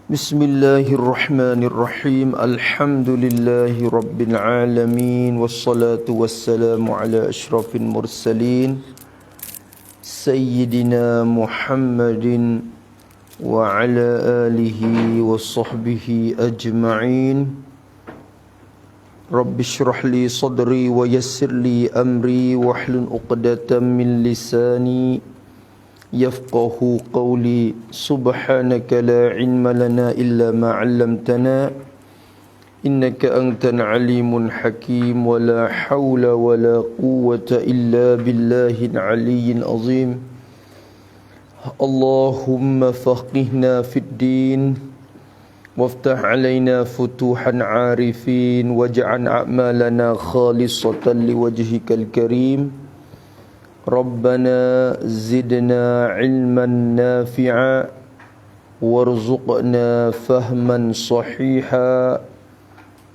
Bismillahirrahmanirrahim. Alhamdulillahi rabbil alamin. Wassalatu wassalamu ala asyrafil mursalin Sayyidina Muhammadin wa ala alihi wa sahbihi ajma'in. Rabbi syrah li sadri wa yassir li amri wahlul 'uqdatam min lisani yafqahu qawli. Subhanaka la ilma lana illa ma 'allamtana innaka antal alimun hakim. Wa la hawla wa la quwwata illa billahil aliyyil azim. Allahumma faqihna fid din waftah alaina futuhan arifin waj'al a'malana khalisatan liwajhikal karim. Rabbana zidna ilman nafi'a warzuqna fahman sahiha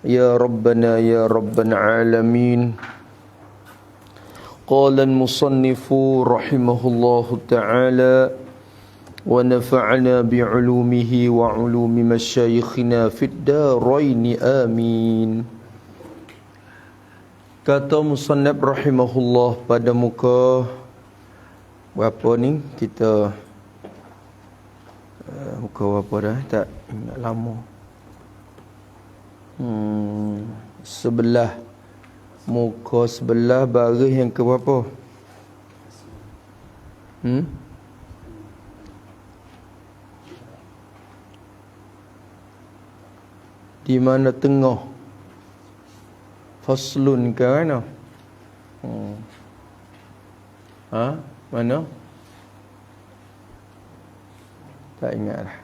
ya Rabbana ya Rabbal alamin. Qala al-musannifu rahimahullahu ta'ala wa nafa'na bi'ulumihi wa 'ulumi masyayikhina fid darain amin. Kata musannaf rahimahullah pada muka berapa ni kita muka berapa dah tak ingat lama. Sebelah muka sebelah baris yang ke berapa? Di mana tengah? Faslun ke mana? Mana? Tak ingat dah.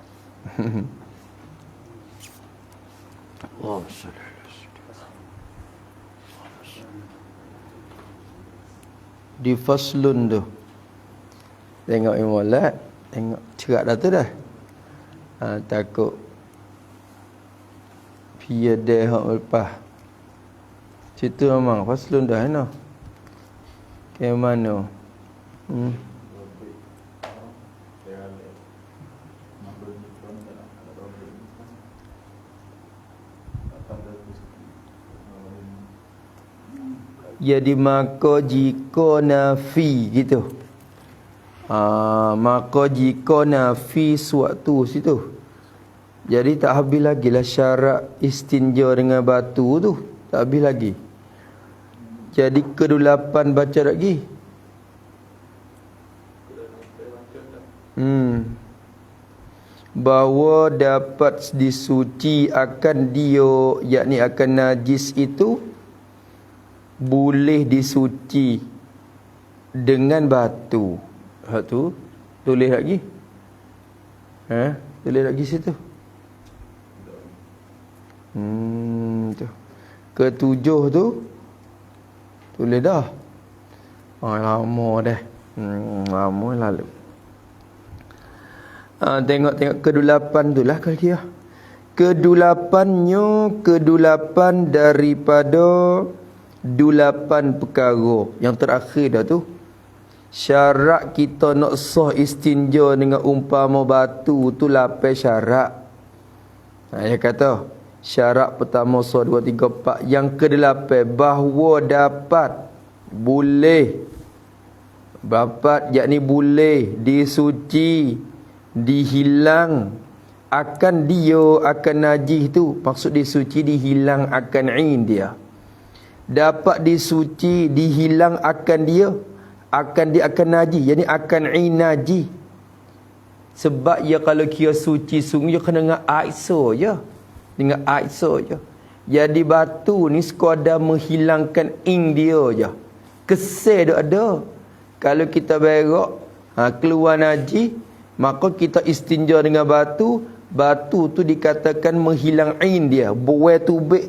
Di faslun tu. Tengok imulat, tengok cerak dah tu dah. Takut piada hak lepas. Situ memang faslun dah no. Ke mana? Jadi maka jika nafi gitu. Maka jika nafi suatu situ. Jadi tak habis lagi lah syarat istinja dengan batu tu. Tak habis lagi. Jadi kedulapan baca lagi. Bahawa dapat disuci akan dia, yakni akan najis itu, boleh disuci dengan batu. Hak tu tulis lagi. Tulis lagi situ. Tu. Ketujuh tu tulis dah. Lama dah. Lama lalu. Tengok kedulapan tu lah kira. Kedulapan daripada dulapan perkara. Yang terakhir dah tu. Syarat kita nak sah istinja dengan umpama batu tu 8 syarat. Dia kata syarat pertama 1, 2, 3, 4. Yang ke-8 bahawa dapat yakni boleh disuci, dihilang akan dia, akan najis tu. Maksud disuci dihilang akan ain dia. Dapat disuci dihilang akan dia, akan najis, yakni akan ain najis. Sebab ya kalau kira suci sungguh kena dengan air saja. Dengan air saja. Jadi batu ni sekadar menghilangkan ing dia je. Kesel dia ada. Kalau kita berak keluar najis, maka kita istinja dengan batu. Batu tu dikatakan menghilang ing dia. Buai tubik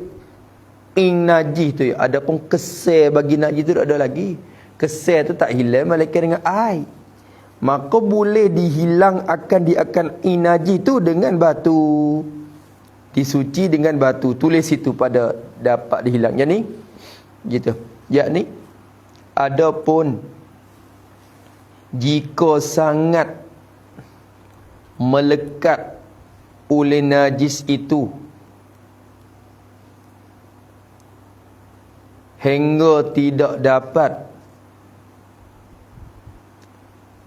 ing najis tu. Adapun kesel bagi najis tu tak ada lagi. Kesel tu tak hilang malaikat dengan air. Maka boleh dihilang akan ing najis tu dengan batu. Disuci dengan batu. Tulis situ pada dapat dihilang. Yang ni gitu. Yakni adapun jika sangat melekat oleh najis itu hingga tidak dapat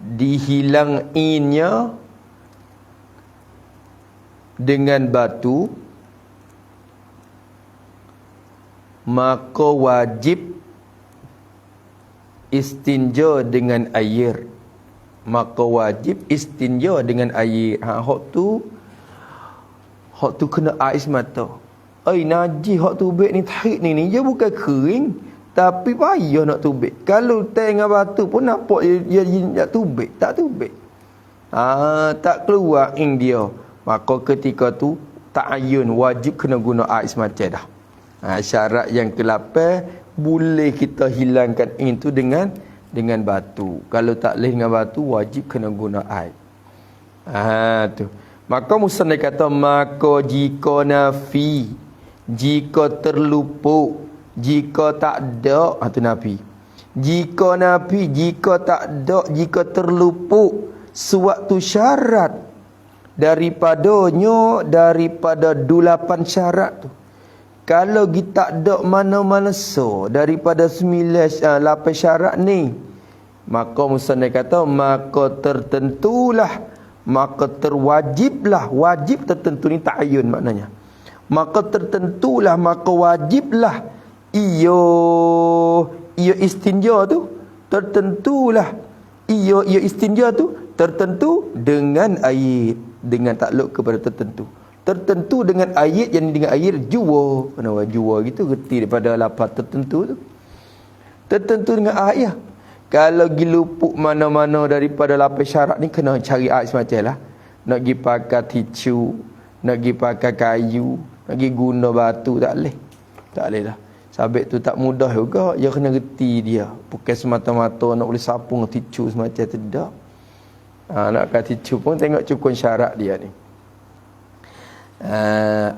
dihilang innya dengan batu, maka wajib istinja dengan air. Maka wajib istinja dengan air. Hak tu kena air semata. Najis hak tubik ni tahik ni dia bukan kering, tapi payah nak tubik. Kalau tengah batu pun nampak dia tubik, tak tubik. Tak keluar ing dia. Maka ketika tu ta'ayun, wajib kena guna air semacam dah. Syarat yang ke-8, boleh kita hilangkan ing tu dengan batu. Kalau tak boleh dengan batu, wajib kena guna air. Tu. Maka musannif kata, maka jika nafi, jika terluput, jika tak ada, tu nafi. Jika nafi, jika tak ada, jika terluput suatu syarat daripada 8 syarat tu. Kalau kita tak ada mana-mana daripada 8 syarat ni, maka musannif kata, maka tertentulah, maka terwajiblah. Wajib tertentu ni ta'ayun maknanya. Maka tertentulah, maka wajiblah iyo istinja tu, tertentulah iyo istinja tu tertentu dengan air, dengan takluk kepada tertentu dengan ayat, yang dengan air jua. Kenapa jua gitu, reti daripada lapar tertentu tu. Tertentu dengan ayat. Kalau pergi luput mana-mana daripada 8 syarat ni, kena cari ayat semacam lah. Nak pergi pakai tisu, nak pergi pakai kayu, nak pergi guna batu, tak boleh. Tak boleh dah. Sabit tu tak mudah juga, dia kena reti dia. Bukan semata-mata nak boleh sapu dengan tisu semacam tu, tak. Nak pakai tisu pun tengok cukup syarat dia ni.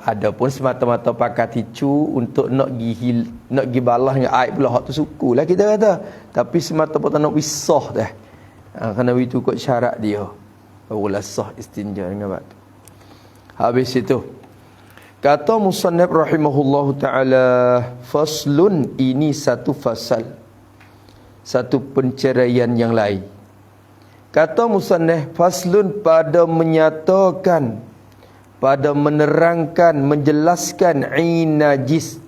Adapun semata-mata pakai tisu untuk nak pergi balas dengan air pula, hak tu sukulah kita kata. Tapi semata-mata nak wisah dah. Kena ikut syarat dia. Barulah sah istinja dengan batu. Habis itu kata musannif rahimahullahu taala, faslun, ini satu fasal, satu penceraian yang lain. Kata musannif, faslun, pada menyatakan, pada menerangkan, menjelaskan ain najis,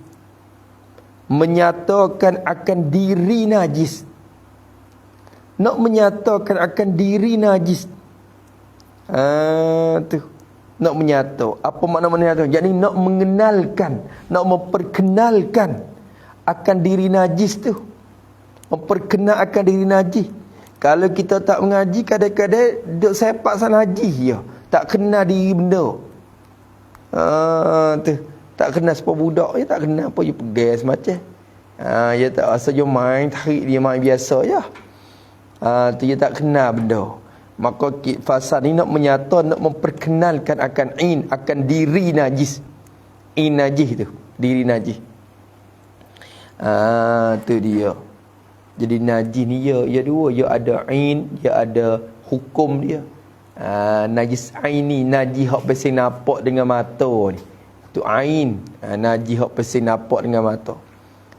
menyatakan akan diri najis. Nak menyatakan akan diri najis, tu nak menyata. Apa makna menyata? Jadi nak mengenalkan, nak memperkenalkan akan diri najis tu. Memperkenalkan diri najis. Kalau kita tak mengaji, kadang-kadang duk sepak sana najis je, tak kenal diri benda. Tu tak kenal sepuluh budak je, tak kenal apa je pegang semacam. Dia tak rasa je main tarik dia main biasa je. Tu dia tak kenal benda. Maka fasal ni nak menyata, nak memperkenalkan akan akan diri najis. Najis tu, diri najis. Tu dia. Jadi najis ni ya dua, ya ada dia ada hukum dia. Najis ain ni, najis hak pasal nampak dengan mata ni. Tu ain. Najis hak pasal nampak dengan mata.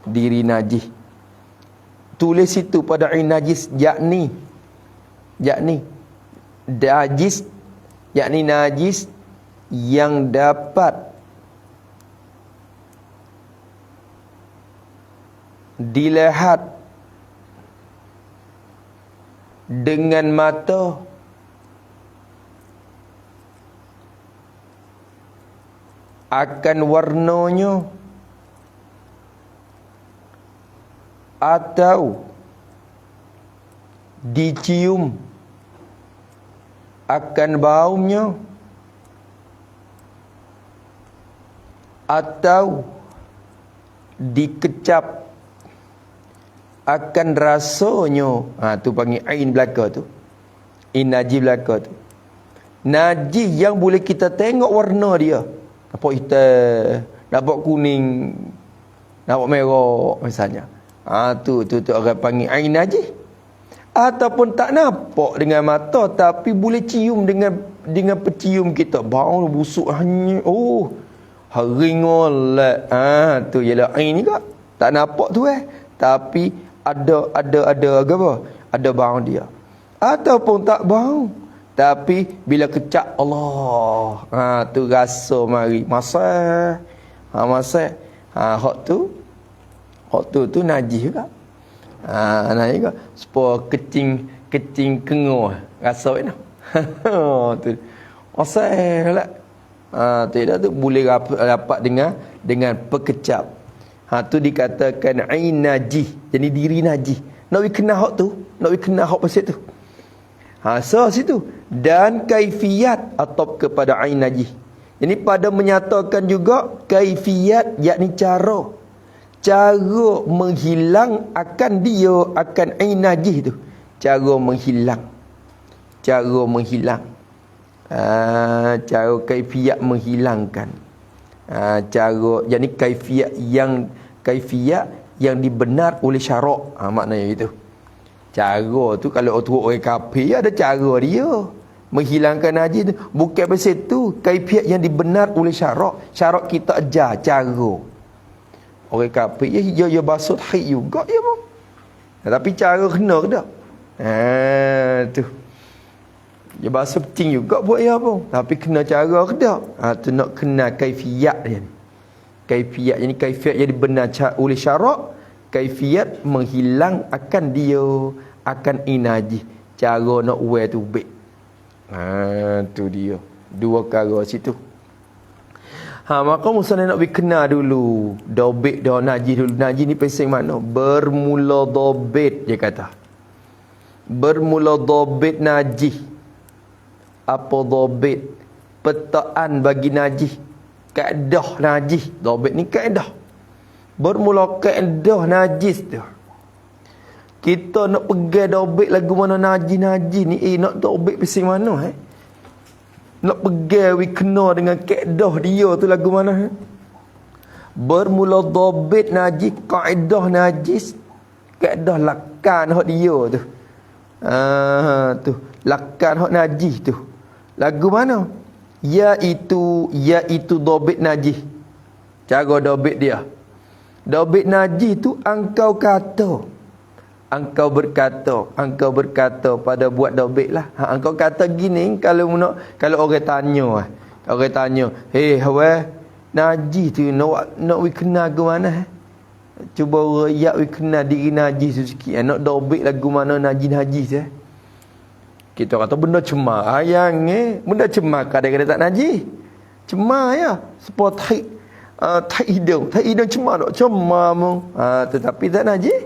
Diri najis. Tulis situ pada ain najis, yakni najis, yakni najis yang dapat dilihat dengan mata akan warnanya atau dicium akan baunya atau dikecap akan rasanya. Tu panggil ain belaka tu. Najis belaka tu. Najis yang boleh kita tengok warna dia. Nampak hitam, nampak kuning, nampak merah misalnya. Tu orang panggil ain najis. Ataupun tak nampak dengan mata tapi boleh cium dengan pecium kita. Bau busuk hanya. Oh, haring oleh. Tu ialah ain ni kak. Tak nampak tu tapi ada apa? Ada bau dia. Ataupun tak bau tapi bila kecap Allah, tu rasa mari masak. Masak. Hak tu najis juga. Najis juga. Supaya kecing kengur rasa ni. Tu. Masak lah. Tidak tu boleh dapat dengan pekecap. Tu dikatakan ain najis. Jadi diri najis. Nak we kena hak tu, nak we kena hak pasal tu. So situ dan kaifiat atau kepada ain najis. Jadi pada menyatakan juga kaifiat yakni cara menghilang akan dia akan ain najis tu. Cara menghilang. Cara kaifiat menghilangkan. Cara yakni kaifiat yang dibenar oleh syarak. Maknanya itu. Cara tu kalau orang kafir ada cara dia menghilangkan najis tu. Bukan pasal tu kaifiat yang dibenar oleh syarak. Syarak kita ajar cara. Orang kafir ya basuh haid juga ya pun. Tapi cara kena ke tak? Tu. Dia basuh kencing juga buat ya pun. Tapi kena cara ke tak? Tu nak kena kaifiat dia ni. Kaifiat ini kaifiat yang dibenar oleh syarak. Kaifiat menghilang akan dia akan najis. Cara nak wear tu baik. Tu dia. Dua perkara situ. Maka musnah nak kena dulu. Dobit dah najis dulu. Najis ni pesing mana? Bermula dobit dia kata. Bermula dobit najis. Apa dobit? Petaan bagi najis. Kaedah najis. Dobit ni kaedah. Bermula kaedah najis tu. Kita nak pegang dobit lagu mana najis ni. Nak dobit pesing mana Nak pegang kena dengan kaedah dia tu lagu mana Bermula dobit najis. Kaedah najis. Kaedah lakan hak dia tu. Tu lakan hak najis tu. Lagu mana? Iaitu dobit najis. Cara dobit dia. Dobit najis tu engkau berkata pada buat dobit lah. Engkau kata gini kalau orang tanya, "Hei hawa, najis tu nak we kena ke mana Cuba rakyat we kena diri najis tu sikit. Nak dobit lagu mana najis Kita kata benda cemar. Benda cemar kadang-kadang tak najis. Cemar ya. Sebab tak hidung cemar tak? Cemar mu. Tetapi tak najis.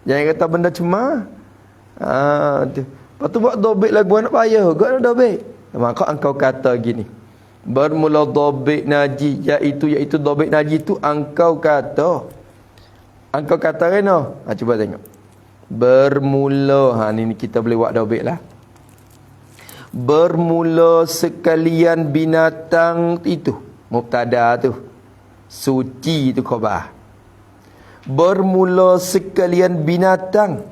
Jangan kata benda cemar. Tu. Lepas tu buat dobit lagu anak payah. Kau nak dobit. Maka engkau kata gini. Bermula dobit najis. Iaitu dobit najis tu engkau kata. Engkau kata kena. Cuba tengok. Bermula. Ni kita boleh buat dobit lah. Bermula sekalian binatang itu. Mubtada tu. Suci tu khabar. Bermula sekalian binatang.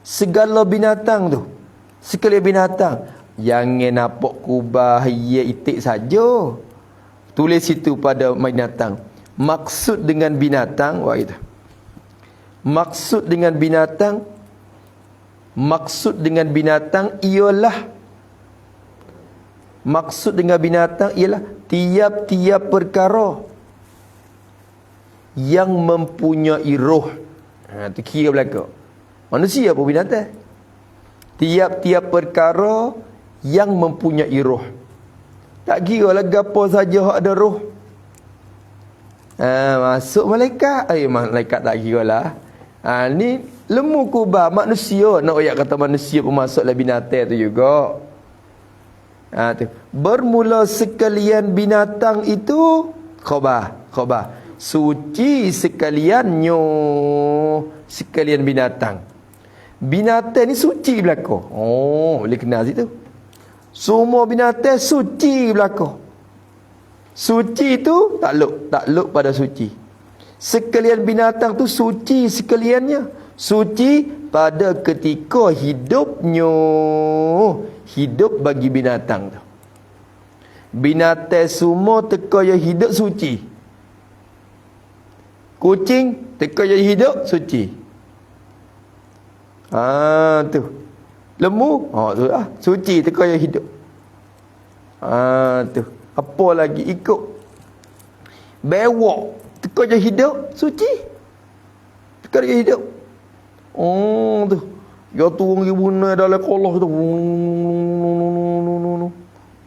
Segala binatang tu. Sekalian binatang. Jangan nampak kubah ya itik saja. Tulis situ pada binatang. Maksud dengan binatang. Itu. Maksud dengan binatang ialah tiap-tiap perkara yang mempunyai roh. Tu kira belaka. Manusia pun binatang. Tiap-tiap perkara yang mempunyai roh. Tak kira lah apa saja hak ada roh. Masuk malaikat. Malaikat tak kira lah. Ni lemu kubah manusia. Nak ayat kata manusia pun masuklah binatang tu juga. Tu. Bermula sekalian binatang itu khabar. Suci sekalian binatang. Binatang ni suci belaka. Boleh kenal situ. Semua binatang suci belaka. Suci tu takluk pada suci. Sekalian binatang tu suci sekaliannya. Suci pada ketika hidupnya. Hidup bagi binatang tu. Binatang semua teka yang hidup suci. Kucing teka yang hidup suci. Tu. Lembu, tu lah. Suci teka yang hidup. Tu. Apa lagi ikut. Bewok teka yang hidup suci. Teka yang hidup. Tu. Ya turun pergi bunai dalam kolah tu.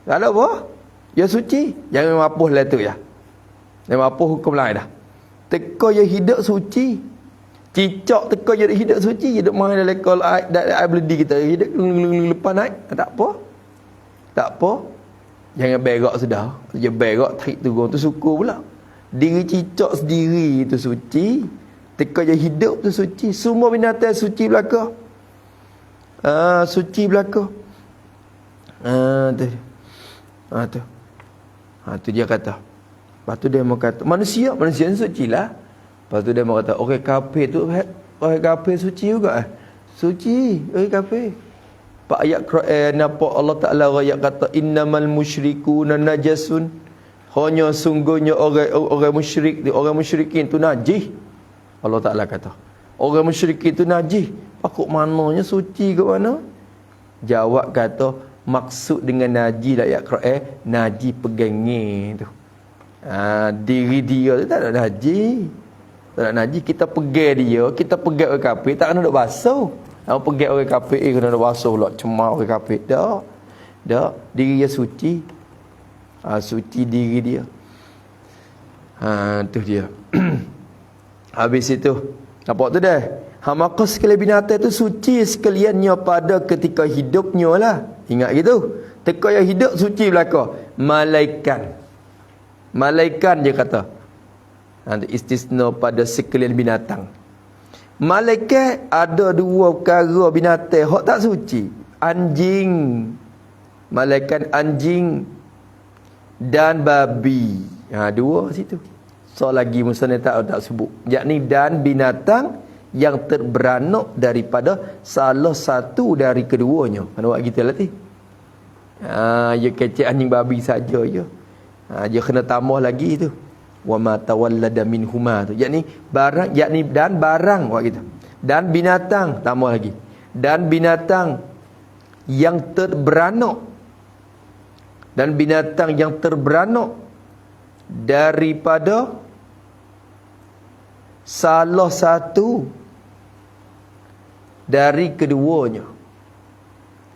Tak ada apa? Ya suci. Jangan mapuh lah tu ya. Jangan mapuh hukum lain dah. Teka yang hidup suci. Cicak teka yang hidup suci. Hidup main dalam kolah air beledi kita. Hidup lepas naik. Tak apa. Tak apa. Jangan berak sudah. Dia berak tarik turun tu syukur pula. Diri cicak sendiri tu suci. Teka yang hidup tu suci. Semua binatang suci belaka. Suci belaka. Tu. Tu. Tu dia kata. Lepas tu dia mau kata manusia suci lah. Lepas tu dia mau kata orang kafir tu orang kafir suci juga. Suci orang kafir. Pak ayat Quran nampak Allah Taala ayat kata innamal musyrikuna najasun. Hanya sungguhnya orang musyrik, orang musyrikin tu najis. Allah Taala kata orang musyrikin tu najis. Pakuk mananya suci ke mana? Jawab kata maksud dengan najis dalam ayat Quran najis pegangnya tu. Diri dia tu tak ada najis. Tak ada najis. Kita pegang dia, kita pegang orang kafir tak kena duk basuh. Orang pegang orang kafir kena duk basuh pula cemar orang kafir. Tak. Tak, diri dia suci. Suci diri dia. Tu dia. Habis itu nampak tu dah. Maka sekalian binatang tu suci sekaliannya pada ketika hidupnya lah. Ingat gitu. Teka yang hidup suci belaka. Malaikat dia kata. Istisna pada sekalian binatang. Malaikat ada dua perkara binatang hak tak suci. Anjing. Malaikat anjing dan babi. Dua situ. So lagi musnah tak sebut. Yakni dan binatang yang terberanak daripada salah satu dari keduanya. Mana buat kita latih. Ya kecek anjing babi saja je. Dia kena tambah lagi tu. Wa ma tawallada minhuma tu. Yakni barang, yakni dan barang buat kita. Dan binatang tambah lagi. Dan binatang yang terberanak. Dan binatang yang terberanak daripada salah satu dari keduanya.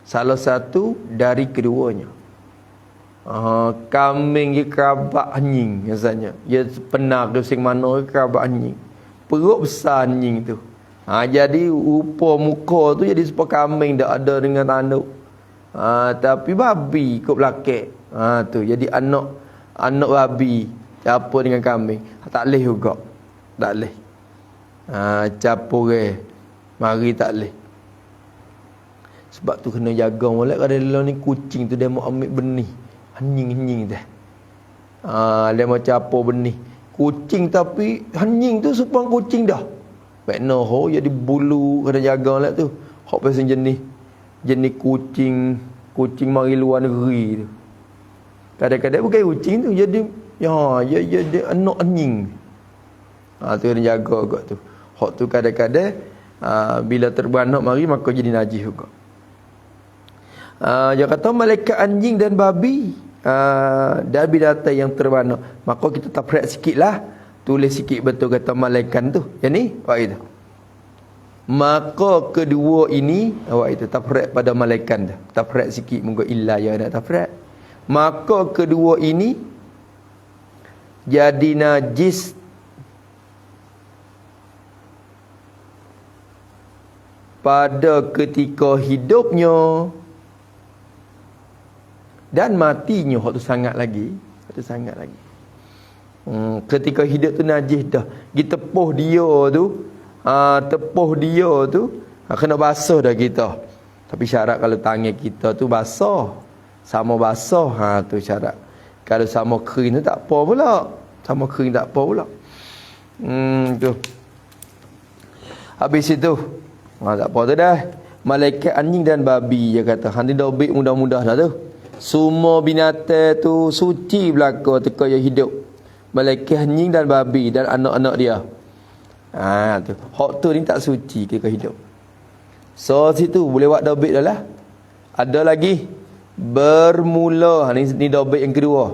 Salah satu dari keduanya. Kambing ke kerabak anjing misalnya. Dia penak dia sing mana ke kerabak anjing. Perut besar anjing tu. Jadi rupa muka tu jadi seperti kambing dah ada dengan tanduk. Tapi babi ikut belakang. Tu jadi anak babi campur dengan kambing. Tak leh juga. Tak leh. Campur mari tak leh. Sebab tu kena jaga molek kalau ni kucing tu dia mau ambil benih. Anjing dah. Dia mau campur benih. Kucing tapi anjing tu supang kucing dah. Baik ho jadi bulu kena jaga molek tu. Hok pasal jenis kucing mari luar negeri tu. Kadang-kadang bukan kucing tu jadi dia anak anjing. Tu kena jaga agak tu. Hak tu kadang-kadang bila terberanak mari maka jadi najis juga. Dia kata malaikat anjing dan babi dan binatang yang terberanak. Maka kita tafsir sikitlah. Tulis sikit betul kata malaikat tu. Yang ni awak itu. Maka kedua ini awak itu tafsir pada malaikat tu. Tafsir sikit mungkin illa yang nak tafsir. Maka kedua ini jadi najis pada ketika hidupnya dan matinya. Hak tu sangat lagi. Ketika hidup tu najis dah. Kita tepuh dia tu kena basuh dah kita. Tapi syarat kalau tangan kita tu basah, sama basah, tu syarat. Kalau sama kering tu tak apa pula. Tu. Habis itu Tak apa tu dah. Malaikat anjing dan babi dia kata. Hang ni dobik mudah-mudah lah tu. Semua binatang tu suci belaka teka yang hidup. Malaikat anjing dan babi dan anak-anak dia. Tu. Hak tu ni tak suci ketika hidup. So situ boleh buat dobik dah lah. Ada lagi bermula. Ni dobik yang kedua.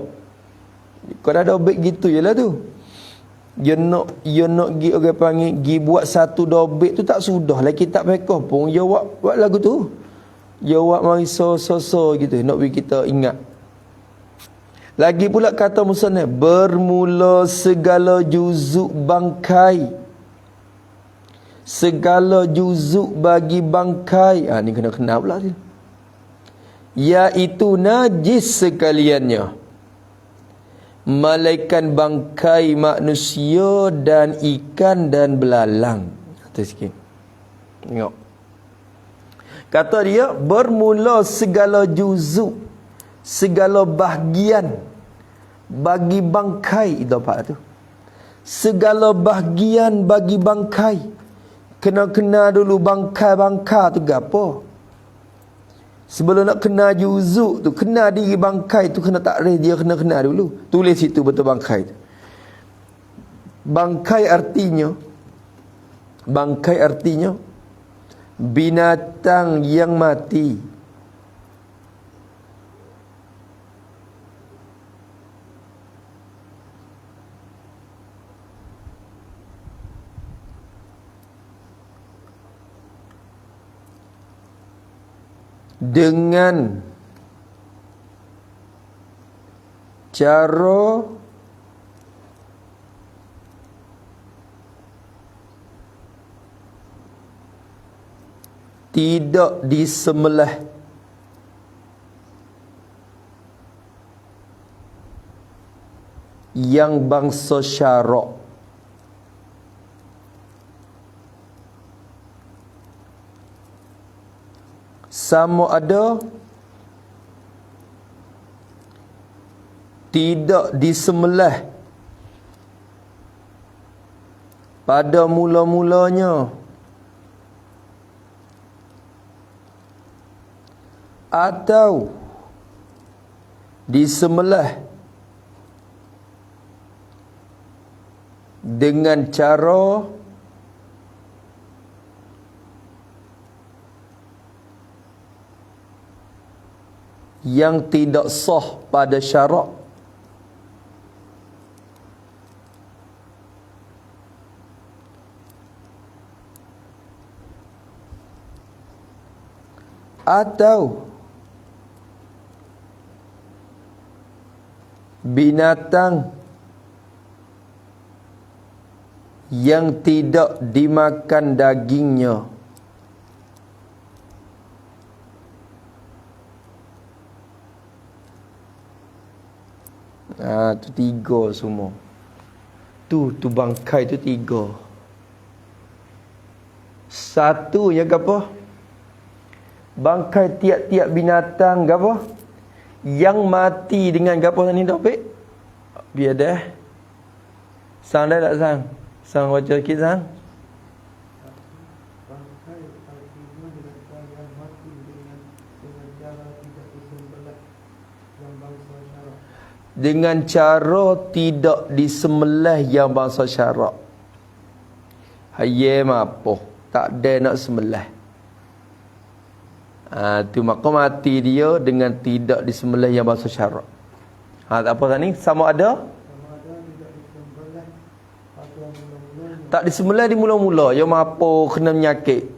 Kau dah dobik gitu je lah tu. Dia nak gi orang panggil gi buat satu dobik tu tak sudah lagi tak pekoh pun dia buat lagu tu. Dia buat mari so gitu nak bagi kita ingat. Lagi pula kata musannaf bermula segala juzuk bangkai. Segala juzuk bagi bangkai. Ni kena pula tu. Iaitu najis sekaliannya. Malaikat bangkai manusia dan ikan dan belalang. Kata sikit. Tengok. Kata dia bermula segala juzuk, segala bahagian bagi bangkai. Itu apa tu? Segala bahagian bagi bangkai. Kena dulu bangkai tu gapo? Sebelum nak kena juzuk tu, kena diri bangkai tu, kena takrif dia, kena dulu. Tulis situ betul bangkai tu. Bangkai artinya binatang yang mati. Dengan cara tidak disembelih yang bangsa syarak. Sama ada tidak disembelih pada mula-mulanya atau disembelih dengan cara yang tidak sah pada syarak. Atau binatang yang tidak dimakan dagingnya. Tu tiga semua. Tu bangkai tu tiga. Satu yang apa? Bangkai tiap-tiap binatang apa? Yang mati dengan apa ni topik? Biar dah. Sang dah tak sang? Sang baca sikit sang. Dengan cara tidak disembelih yang bangsa syarak. Hayem apa? Tak ada nak sembelih. Tu maka mati dia dengan tidak disembelih yang bangsa syarak. Tak apa tadi? Sama ada? Tak disembelih di mula-mula. Yang apa kena menyakit.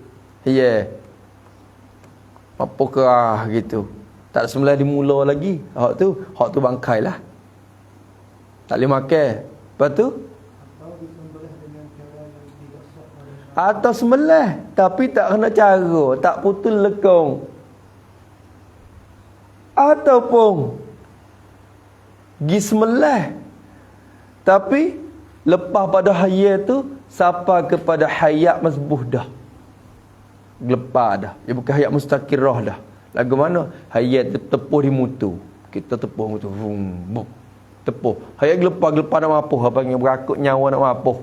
Apa kerah gitu. Tak disembelih di mula lagi. Hak tu bangkai lah. Tak boleh makan. Lepas tu? Atau sembelih. Tapi tak kena cara. Tak putus lekong. Ataupun gi sembelih. Tapi lepas pada hayat tu sampai kepada hayat masbuh dah. Lepas dah. Dia bukan hayat mustaqirah dah. Lagu mana? Hayat tepuh di mutu. Kita tepuh mutu. Tepuh. Hayat gelepar nak mapuh. Apa yang berakut nyawa nak mapuh.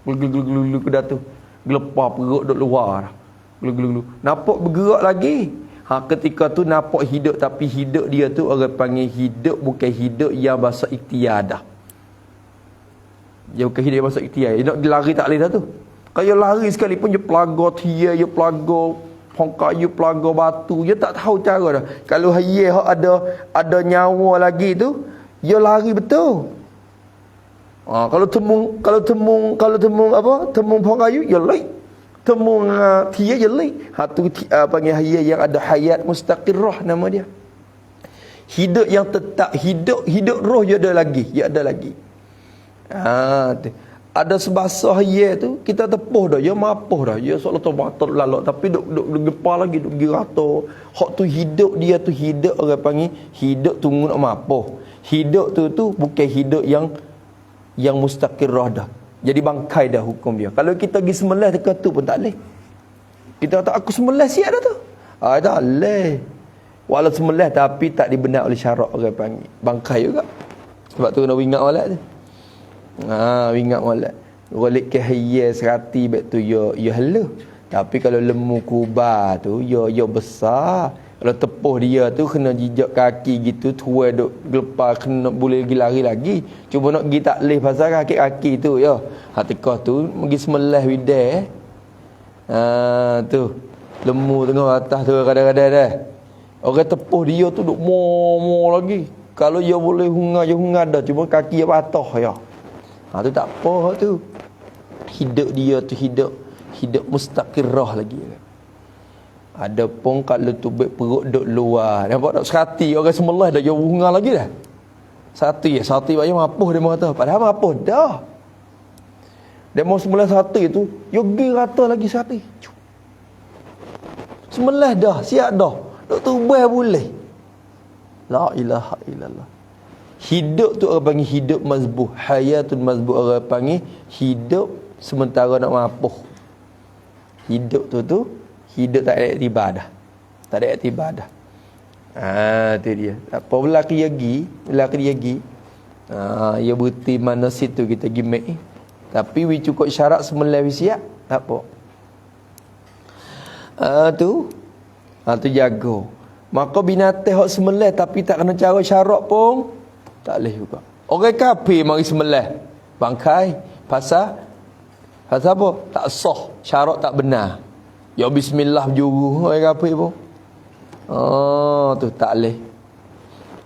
Gelu-gelu ke dah tu. Gelepar perut duduk luar. Gelu-gelu. Nampak bergerak lagi. Ketika tu nampak hidup, tapi hidup dia tu orang panggil hidup bukan hidup yang bahasa ikhtiar dah. Dia bukan hidup yang bahasa ikhtiar. Dia nak lari tak boleh dah tu. Kalau lari sekalipun dia pelagar tiar, dia pelagar pongkayu, pelagar batu, dia tak tahu cara dah. Kalau hayat ada nyawa lagi tu, dia lari betul. Kalau temung apa? Temung pongkayu, dia lari. Temung tiar je lari. Tu panggil hayat yang ada hayat mustaqirrah nama dia. Hidup yang tetap, hidup roh dia ada lagi, ada sebasa hayat tu kita tepuh dah, dia mapuh dah, dia seolah tu batal lalak, tapi duk gepar lagi, duk girato. Hak tu hidup dia tu hidup orang panggil hidup tunggu nak mapuh. Hidup tu bukan hidup yang mustaqirrah dah. Jadi bangkai dah hukum dia. Kalau kita pergi sembelih dekat tu pun tak boleh. Kita kata aku sembelih siap dah tu. Tak boleh. Walau sembelih tapi tak dibenar oleh syarak orang panggil. Bangkai juga. Sebab tu kena ingat molek tu. Ingat molek. Golek ke hayya serati bet tu ya hala. Tapi kalau lemu kubar tu ya besar. Kalau tepuh dia tu kena jijak kaki gitu, tuai duk gelepar, kena boleh pergi lari lagi. Cuma nak pergi tak leh pasal kaki tu ya. Hatikah tu pergi sembelih widah. Tu lemu tengah atas tu kadang-kadang dah. Orang tepuh dia tu duk mo lagi. Kalau dia boleh hungar dah, cuma kaki dia patah ya. Tu tak apa tu. Hidup dia tu hidup mustaqirrah lagi. Ada pun kalau tu perut duk luar. Nampak tak serati orang sembelih dah dia hungar lagi dah. Sati bayang mapuh dia kata. Padahal mapuh dah. Dia mau sembelih sati tu, dia pergi rata lagi sati. Sembelih dah, siap dah. Duk tubah boleh. La ilaha illallah. Hidup tu orang panggil hidup mazbuh. Hayatun mazbuh orang panggil hidup sementara nak mapuh. Hidup tu hidup tak ada iktibar dah. Tak ada iktibar dah. Tu dia. Apa berlaki lagi. Ya berhenti mana situ kita pergi make. Tapi we cukup syarat sembelih siap. Tak apa. Tu jaga. Maka binatang hak sembelih tapi tak kena cara syarat pun tak boleh juga. Orang kafir mari sembelih bangkai pasal apa? Tak sah, syarat tak benar. Ya bismillah juru orang kafir pun. Tu tak boleh.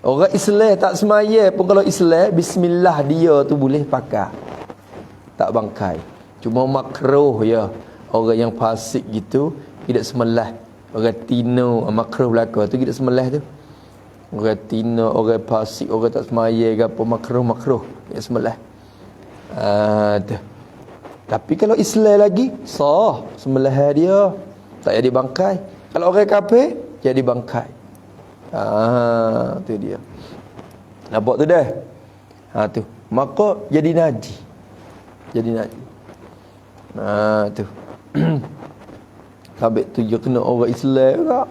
Orang Islam tak semaya pun kalau Islam bismillah dia tu boleh pakai. Tak bangkai. Cuma makruh ya. Orang yang fasik gitu tidak sembelih. Orang tino makruh belaka tu tidak sembelih tu. Orang tino, orang fasik, orang tak semaya ke apa makruh tidak sembelih. Tu. Tapi kalau Islam lagi sah sembelih dia tak jadi bangkai. Kalau orang kafir jadi bangkai. Tu dia. Nampak tu dah. Tu. Maka jadi najis. Tu. Sampai tu je kena orang Islam juga.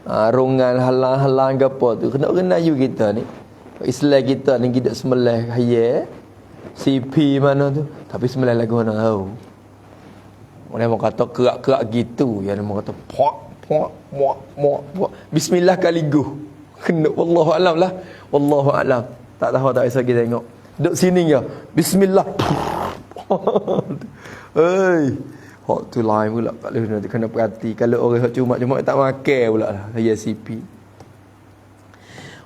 Rongan halang-halang ke apa tu kena Melayu kita ni. Islam kita ni kita sembelih hayat. CP mana tu. Tapi sembelih lagu mana tahu. Orang mau kata kerak-kerak gitu, yang mau kata pok. Bismillah kaligu. Kena wallahu alam lah. Wallahu alam. Tak tahu tak bisa kita tengok. Duduk sini ya. Bismillah. Hak tu lain pula. Kalau nanti kena perhati. Kalau orang hak cuma tak makan pula lah. Ya CP.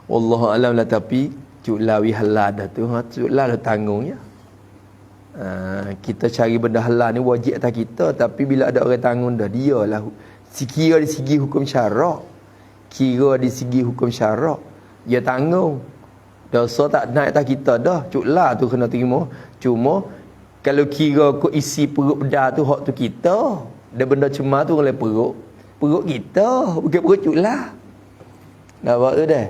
Wallahu alam lah, tapi culawi halal dah tu. Culawi dah tanggung ya. Kita cari benda halal ni wajib atas kita, tapi bila ada orang tanggung dah, dia lah kira di segi hukum syarak, dia tanggung. Dosa tak naik atas kita dah, cuklah tu kena terima. Cuma kalau kira kau isi perut benda tu hak tu kita, dan benda cemar tu oleh perut kita, bukan perut cuklah. Nampak tu dah.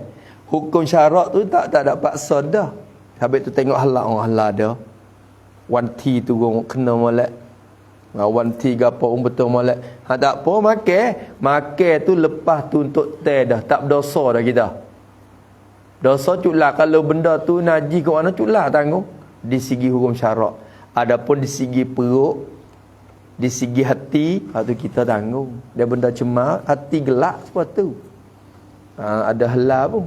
Hukum syarak tu tak ada paksa dah. Habis tu tengok halal orang halal dah. Wanti tu kena molek. Wanti gapo betul molek. Tak apa makan tu lepas tu untuk teh dah, tak berdosa dah kita. Dosa cuklah kalau benda tu najis ke mana cuklah tanggung di segi hukum syarak. Adapun di segi perut Di segi hati, tu kita tanggung. Dia benda cemar, hati gelap sebab tu. Ada helak pun.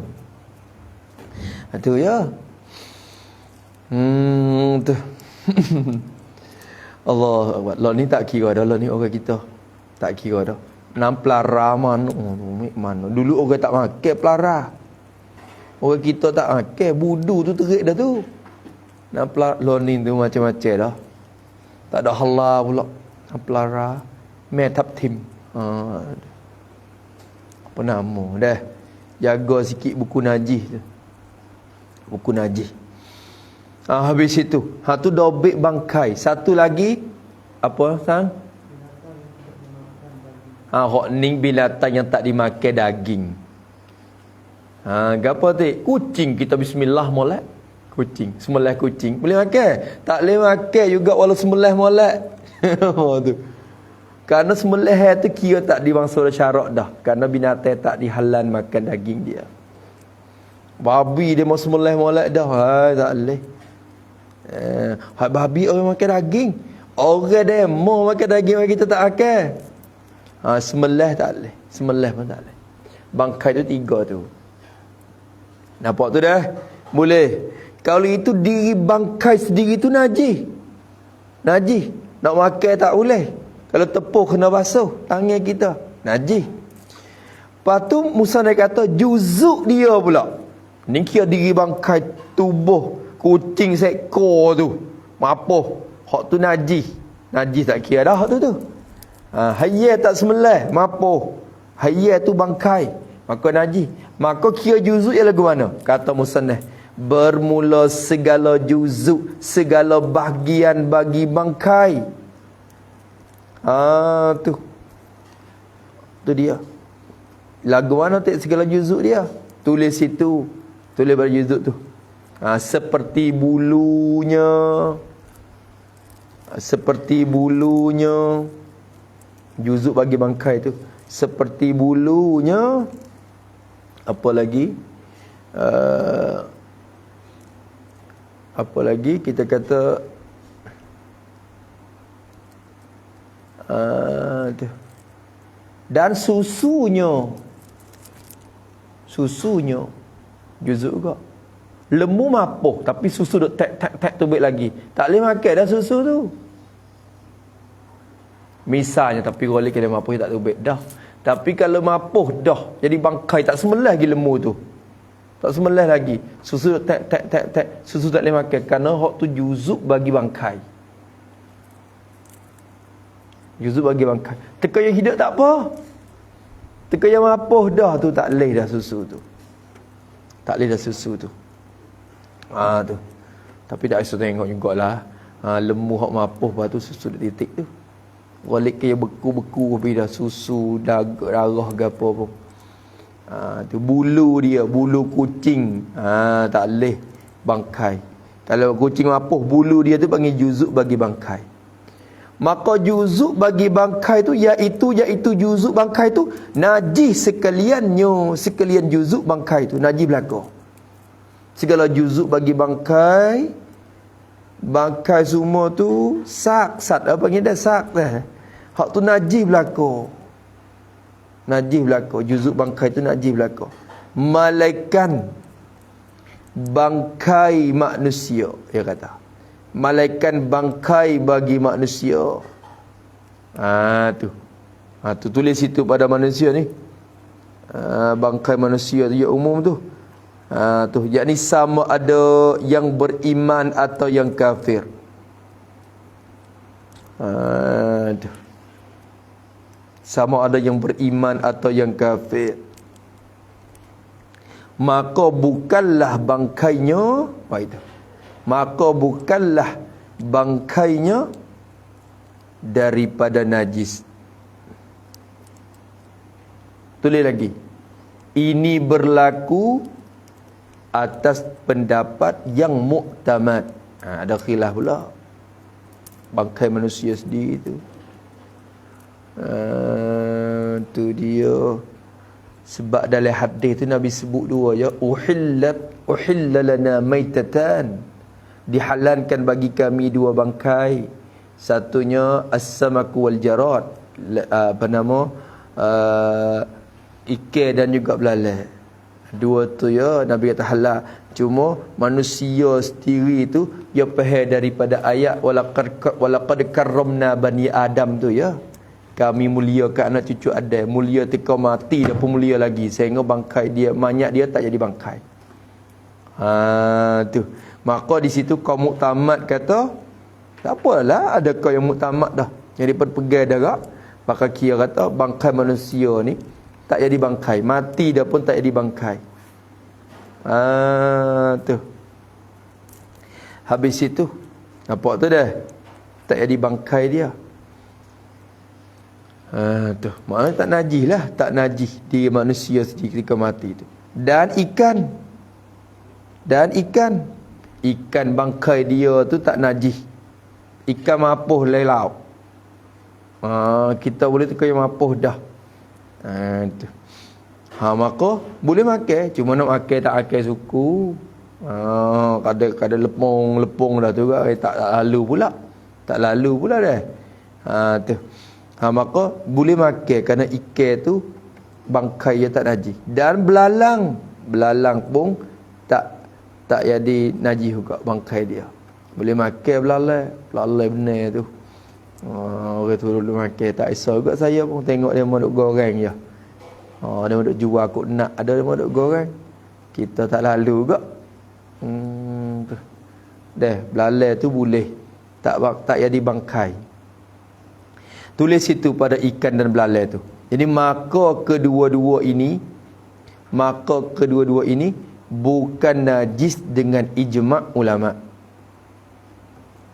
Tu ya. Tu. Allah Akbar. Lah ni tak kira dah. Lah ni orang kita. Tak kira dah. Nam pelara mana. Dulu orang tak makan pelara. Orang kita tak makan. Budu tu terik dah tu. Nam pelara. Lah ni tu macam-macam dah. Tak ada halal pula. Nam pelara. Metap tim. Apa nama dah. Jaga sikit buku najis tu. Buku najis. Habis itu. Tu dobek bangkai. Satu lagi. Apa sang? Hok ning binatang yang tak dimakan daging. Gapo tu? Kucing kita bismillah molek. Kucing, sembelih kucing. Boleh makan? Tak boleh makan juga walau sembelih molek. Tu. Karena sembelih tu kira tak dimaksud syarak dah. Karena binatang tak dihalan makan daging dia. Babi dia mau sembelih molek dah. Tak boleh. Babi orang makan daging. Orang demo makan daging, kita tak makan. Sembelih tak boleh. Sembelih pun tak boleh. Bangkai tu 3 tu. Nampak tu dah? Boleh. Kalau itu diri bangkai sendiri tu najis. Najis. Nak makan tak boleh. Kalau tepuk kena basuh tangan kita. Najis. Lepas tu Musa dia kata juzuk dia pula. Ni kira diri bangkai tubuh kucing seekor tu. Mapoh. Hak tu najis. Najis tak kira dah hak tu. Hayat tak sembelih, mapoh. Hayat tu bangkai, maka najis. Maka kira juzuk ialah lagu mana? Kata musannaf, bermula segala juzuk, segala bahagian bagi bangkai. Tu. Tu dia. Lagu mana tak segala juzuk dia? Tulis situ. Tulis pada juzuk tu. Seperti bulunya. Seperti bulunya. Juzuk bagi bangkai tu. Seperti bulunya. Apa lagi? Apa lagi? Kita kata dan susunya. Susunya juzuk juga. Lembu mapoh tapi susu duk tak tubik lagi. Tak boleh makan dah susu tu. Misalnya tapi golek dia mapoh tak tubik dah. Tapi kalau mapoh dah jadi bangkai tak sembelih lagi lembu tu. Tak sembelih lagi. Susu tak susu tak boleh makan kerana hak tu juzuk bagi bangkai. Juzuk bagi bangkai. Teka yang hidup tak apa. Teka yang mapoh dah tu tak boleh dah susu tu. Tak boleh dah susu tu. Tu. Tapi tak isu tengok jugalah. Lembu hak mapoh lepas tu susu dah titik tu. Golek ke beku-beku habis dah susu, darah ke apa pun. Tu bulu dia, bulu kucing. Tak boleh bangkai. Kalau kucing mapoh, bulu dia tu panggil juzuk bagi bangkai. Maka juzuk bagi bangkai tu iaitu juzuk bangkai tu najis sekaliannya, sekalian juzuk bangkai tu najis belaka. Segala juzuk bagi bangkai semua tu sat apa panggil dah sak dah. Hak tu najis belaka. Najis belaka, juzuk bangkai tu najis belaka. Malaikan bangkai manusia, dia kata. Malaikan bangkai bagi manusia. Tu. Tu tulis situ pada manusia ni. Bangkai manusia tu ya umum tu. Tu yakni sama ada yang beriman atau yang kafir. Tu. Sama ada yang beriman atau yang kafir. Maka bukanlah bangkainya, itu. Maka bukanlah bangkainya daripada najis. Tulis lagi. Ini berlaku atas pendapat yang muktamad. Ada khilaf pula. Bangkai manusia sendiri tu. Tu dia. Sebab dalam hadis tu Nabi sebut dua ya. Uhilla lana maitatan. Dihalalkan bagi kami dua bangkai. Satunya as-samaku wal jarad, apa nama, ikan dan juga belalang. Dua tu ya Nabi kata halal. Cuma manusia sendiri tu dia faham daripada ayat walaqad karramna bani Adam tu ya. Kami muliakan anak cucu Adam, mulia tika mati dah pun mulia lagi sehingga bangkai dia, mayat dia tak jadi bangkai. Tu. Maka di situ kaum muktamad kata, tak apalah ada kau yang muktamad dah. Yang daripada pegang darah, maka kira kata bangkai manusia ni tak jadi bangkai, mati dah pun tak jadi bangkai. Tu. Habis itu nampak tu dah tak jadi bangkai dia. Tu. Maknanya tak najis lah, tak najis diri manusia ketika mati tu. Dan ikan bangkai dia tu tak najis. Ikan mapuh lelau. Kita boleh tukar yang mapuh dah. Tu. Maka boleh makan, cuma nak makan tak makan suku. Kada lepung dah tu tak lalu pula dah. Tu. Maka boleh makan kerana ikan tu bangkai dia tak najis. Dan belalang pun tak jadi najis juga bangkai dia. Boleh makan belalang benar tu. Orang tu dulu makan tak risau juga saya pun tengok dia mau duk goreng je. Dia mau duk jual kok nak, ada dia mau duk goreng. Kita tak lalu juga. Tu. Dah belalang tu boleh tak jadi bangkai. Tulis situ pada ikan dan belalang tu. Jadi maka kedua-dua ini bukan najis dengan ijma' ulama.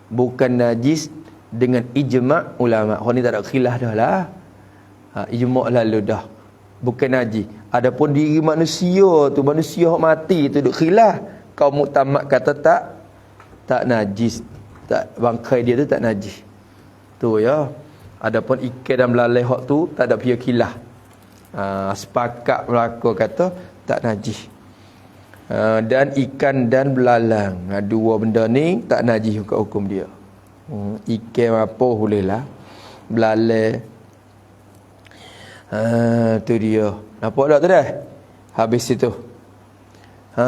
Bukan najis dengan ijma' ulama. Orang ni tak ada khilaf dah lah. Ijma' lalu dah. Bukan najis. Adapun diri manusia tu, manusia yang mati tu duk khilaf. Kaum muktamad kata tak najis. Tak, bangkai dia tu tak najis. Tu ya. Adapun ikan dan belalang hak tu tak ada pihak khilaf. Sepakat mereka kata tak najis. Dan ikan dan belalang, dua benda ni tak najis juga hukum dia. Ikan apa boleh lah, belalang tu dia. Nampak tak tu dah? Habis itu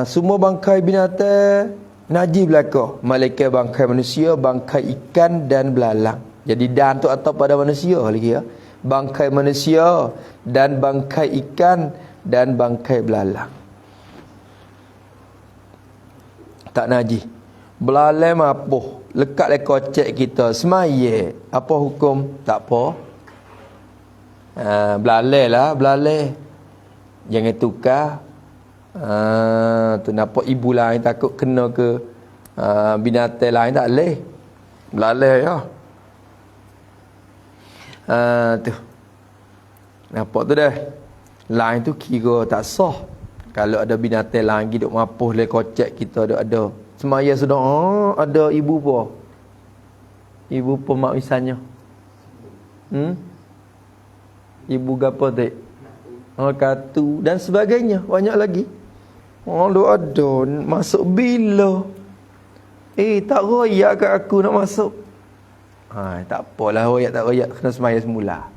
semua bangkai binatang najis belaka, malaikat bangkai manusia, bangkai ikan dan belalang. Jadi dan tu atau pada manusia lagi ya. Bangkai manusia dan bangkai ikan dan bangkai belalang tak najis. Belalang mapuh lekat le kocek kita semaya, apa hukum? Tak apa. Belalang lah, belalang jangan tukar. Tu nampak ibu lain takut kena ke binatang lain, tak boleh. Belalang ya. Tu nampak tu dah. Lain tu kira tak sah. Kalau ada binatang lain duk mapuh le kocek kita ada. Semaya sudah ada ibu apa? Ibu apa mak misalnya? Ibu gapo dek? Katu dan sebagainya, banyak lagi. Duk ada masuk bila? Tak royak kat aku nak masuk. Tak apalah royak tak royak, kena semaya semula.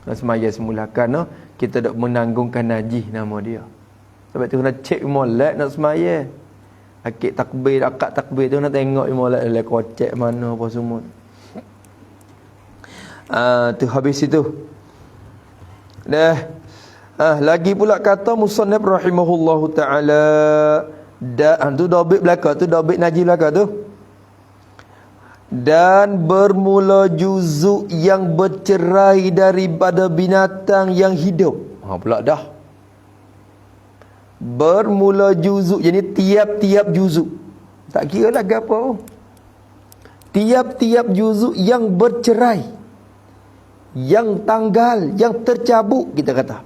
Kena semaya semula kerana kita dak menanggungkan najis nama dia. Sebab tu kena cek molek nak semaya. Akid takbir, akad takbir tu nak tengok molek dalam kocek mana apa semua. Tu habis itu. Dah. Lagi pula kata musannaf rahimahullahu taala, tu dabit belaka tu, dabit najis belaka tu. Dan bermula juzuk yang bercerai daripada binatang yang hidup. Pula dah. Bermula juzuk, jadi tiap-tiap juzuk. Tak kira lah apa. Tiap-tiap juzuk yang bercerai, yang tanggal, yang tercabuk, kita kata.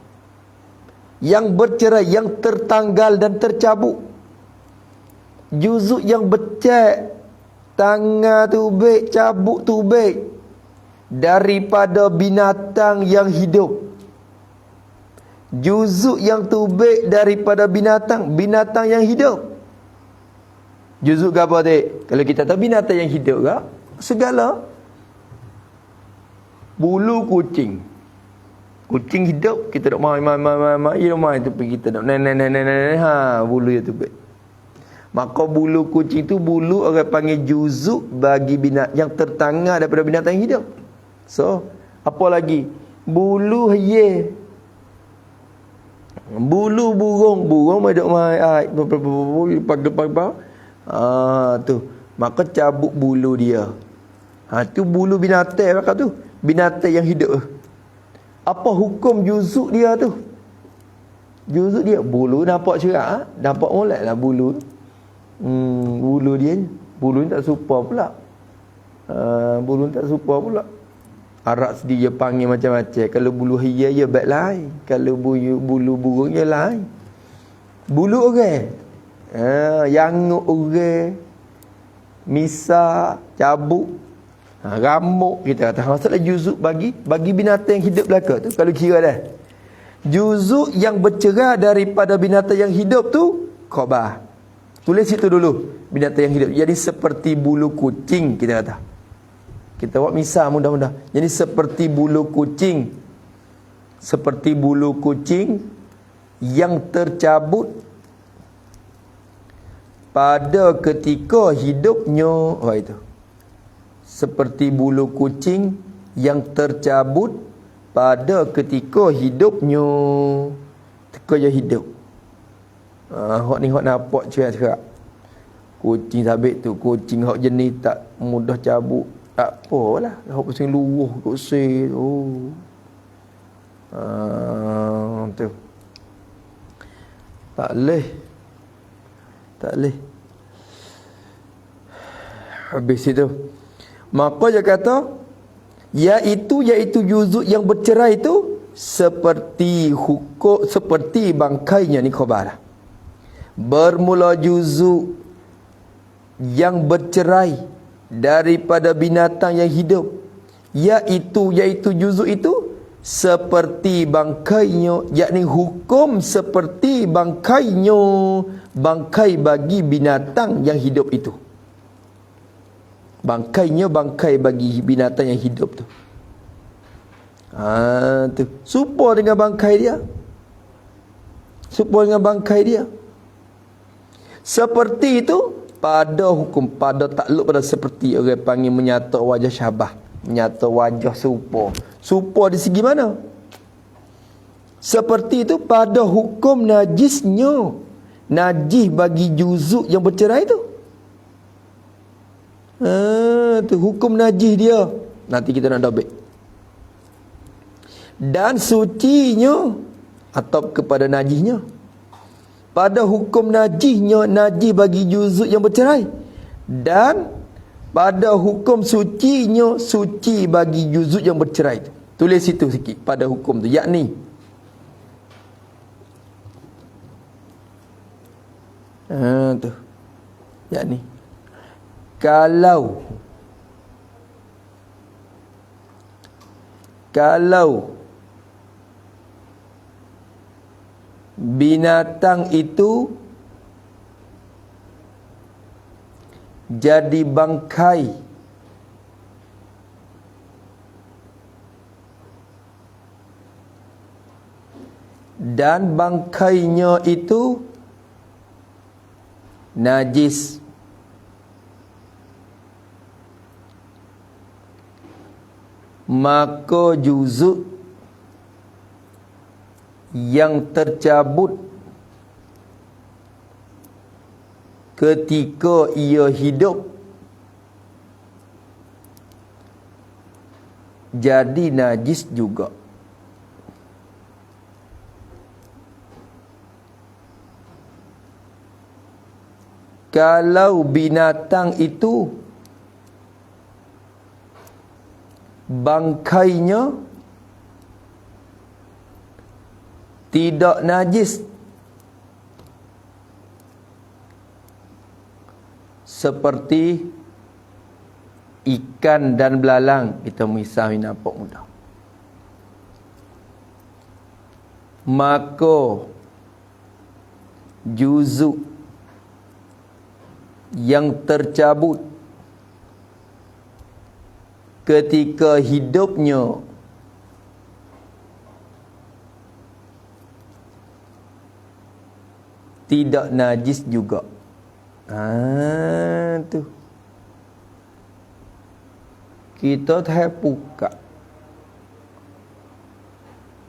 Yang bercerai, yang tertanggal dan tercabuk. Juzuk yang becek, tangan tubik, cabuk tubik daripada binatang yang hidup. Juzuk yang tubik daripada binatang yang hidup. Juzuk apa dek? Kalau kita tahu binatang yang hidup ke? Segala Bulu kucing. Kucing hidup, kita nak mai tu pergi kita nak bulu dia tu. Maka bulu kucing tu bulu orang panggil juzuk bagi binatang yang tertangar daripada binatang yang hidup. So, apa lagi? Bulu haye. Bulu burung hidup mai pagi-pagi. Tu. Maka cabut bulu dia. Tu bulu binatang maka tu. Binatang yang hidup. Apa hukum juzuk dia tu? Juzuk dia bulu nampak cerah, nampak molek lah bulu. Bulu dia ni. Bulu ni tak serupa pula. Bulu ni tak serupa pula. Arab sendiri dia panggil macam-macam. Kalau bulu hiya ya baik lain. Kalau bulu burung ya lain. Bulu orang. Yanguk orang. Misa, cabuk, ramuk kita kata. Masalah juzuk bagi binatang yang hidup belaka tu. Kalau kira dah. Juzuk yang bercerai daripada binatang yang hidup tu khabah. Tulis situ dulu. Binatang yang hidup. Jadi seperti bulu kucing kita kata. Kita buat misal mudah-mudah. Jadi seperti bulu kucing. Seperti bulu kucing yang tercabut pada ketika hidupnya. Itu. Seperti bulu kucing yang tercabut pada ketika hidupnya. Ketika dia hidup. Hak ni hak nampak cerak-cerak. Kucing sabit tu, kucing hak jenis tak mudah cabut. Tak apalah. Hak pusing luruh kat sel. Tu. Tak leh. Habis itu. Maka dia kata, iaitu juzuk yang bercerai itu seperti hukum, seperti bangkainya ni khabar. Bermula juzuk yang bercerai daripada binatang yang hidup, iaitu juzuk itu seperti bangkainya, yakni hukum seperti bangkainya, bangkai bagi binatang yang hidup itu. Bangkainya bangkai bagi binatang yang hidup tu. Tu. Serupa dengan bangkai dia. Serupa dengan bangkai dia. Seperti itu pada hukum, pada takluk pada seperti orang panggil menyata wajah syabah, menyata wajah serupa. Serupa di segi mana? Seperti itu pada hukum najisnya. Najis bagi juzuk yang bercerai tu. Tu hukum najis dia. Nanti kita nak dobek. Dan sucinya atau kepada najisnya. Pada hukum najisnya, najis bagi juzuk yang bercerai. Dan pada hukum sucinya, suci bagi juzuk yang bercerai. Tulis situ sikit pada hukum tu, yakni tu. Yakni kalau binatang itu jadi bangkai dan bangkainya itu najis, maka juzuk yang tercabut ketika ia hidup jadi najis juga. Kalau binatang itu bangkainya tidak najis, seperti ikan dan belalang, kita misal nampak mudah, maka juzuk yang tercabut ketika hidupnya tidak najis juga. Tu. Kita terbuka.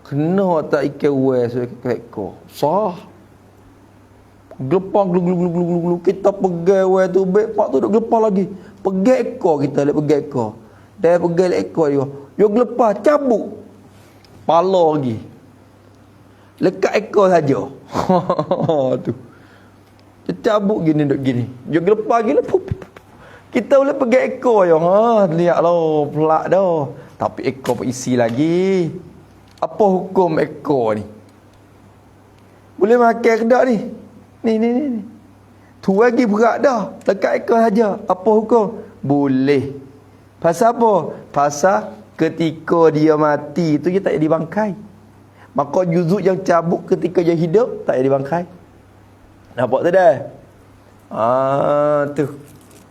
Kena tak ikan wes ekor. Sah. Gelepar glu. Kita pegang wes tu, bek pak tu duk gelepar lagi. Pegang ekor kita, pegang ekor. Dia pegang ekor dia. Dia gelepar, cabut. Pala lagi. Lekat ekor saja. Tu. Dia cabut gini duk gini. Dia gelepar gini. Kita boleh pegang ekor je. Lihatlah pelak dah. Tapi ekor pun isi lagi. Apa hukum ekor ni? Boleh makan ke tak ni? Ni. Tu lagi berat dah. Lekat ekor saja. Apa hukum? Boleh. Pasal apa? Pasal ketika dia mati tu dia tak jadi bangkai. Maka juzuk yang cabut ketika dia hidup tak jadi bangkai. Nampak tu dah? Tu.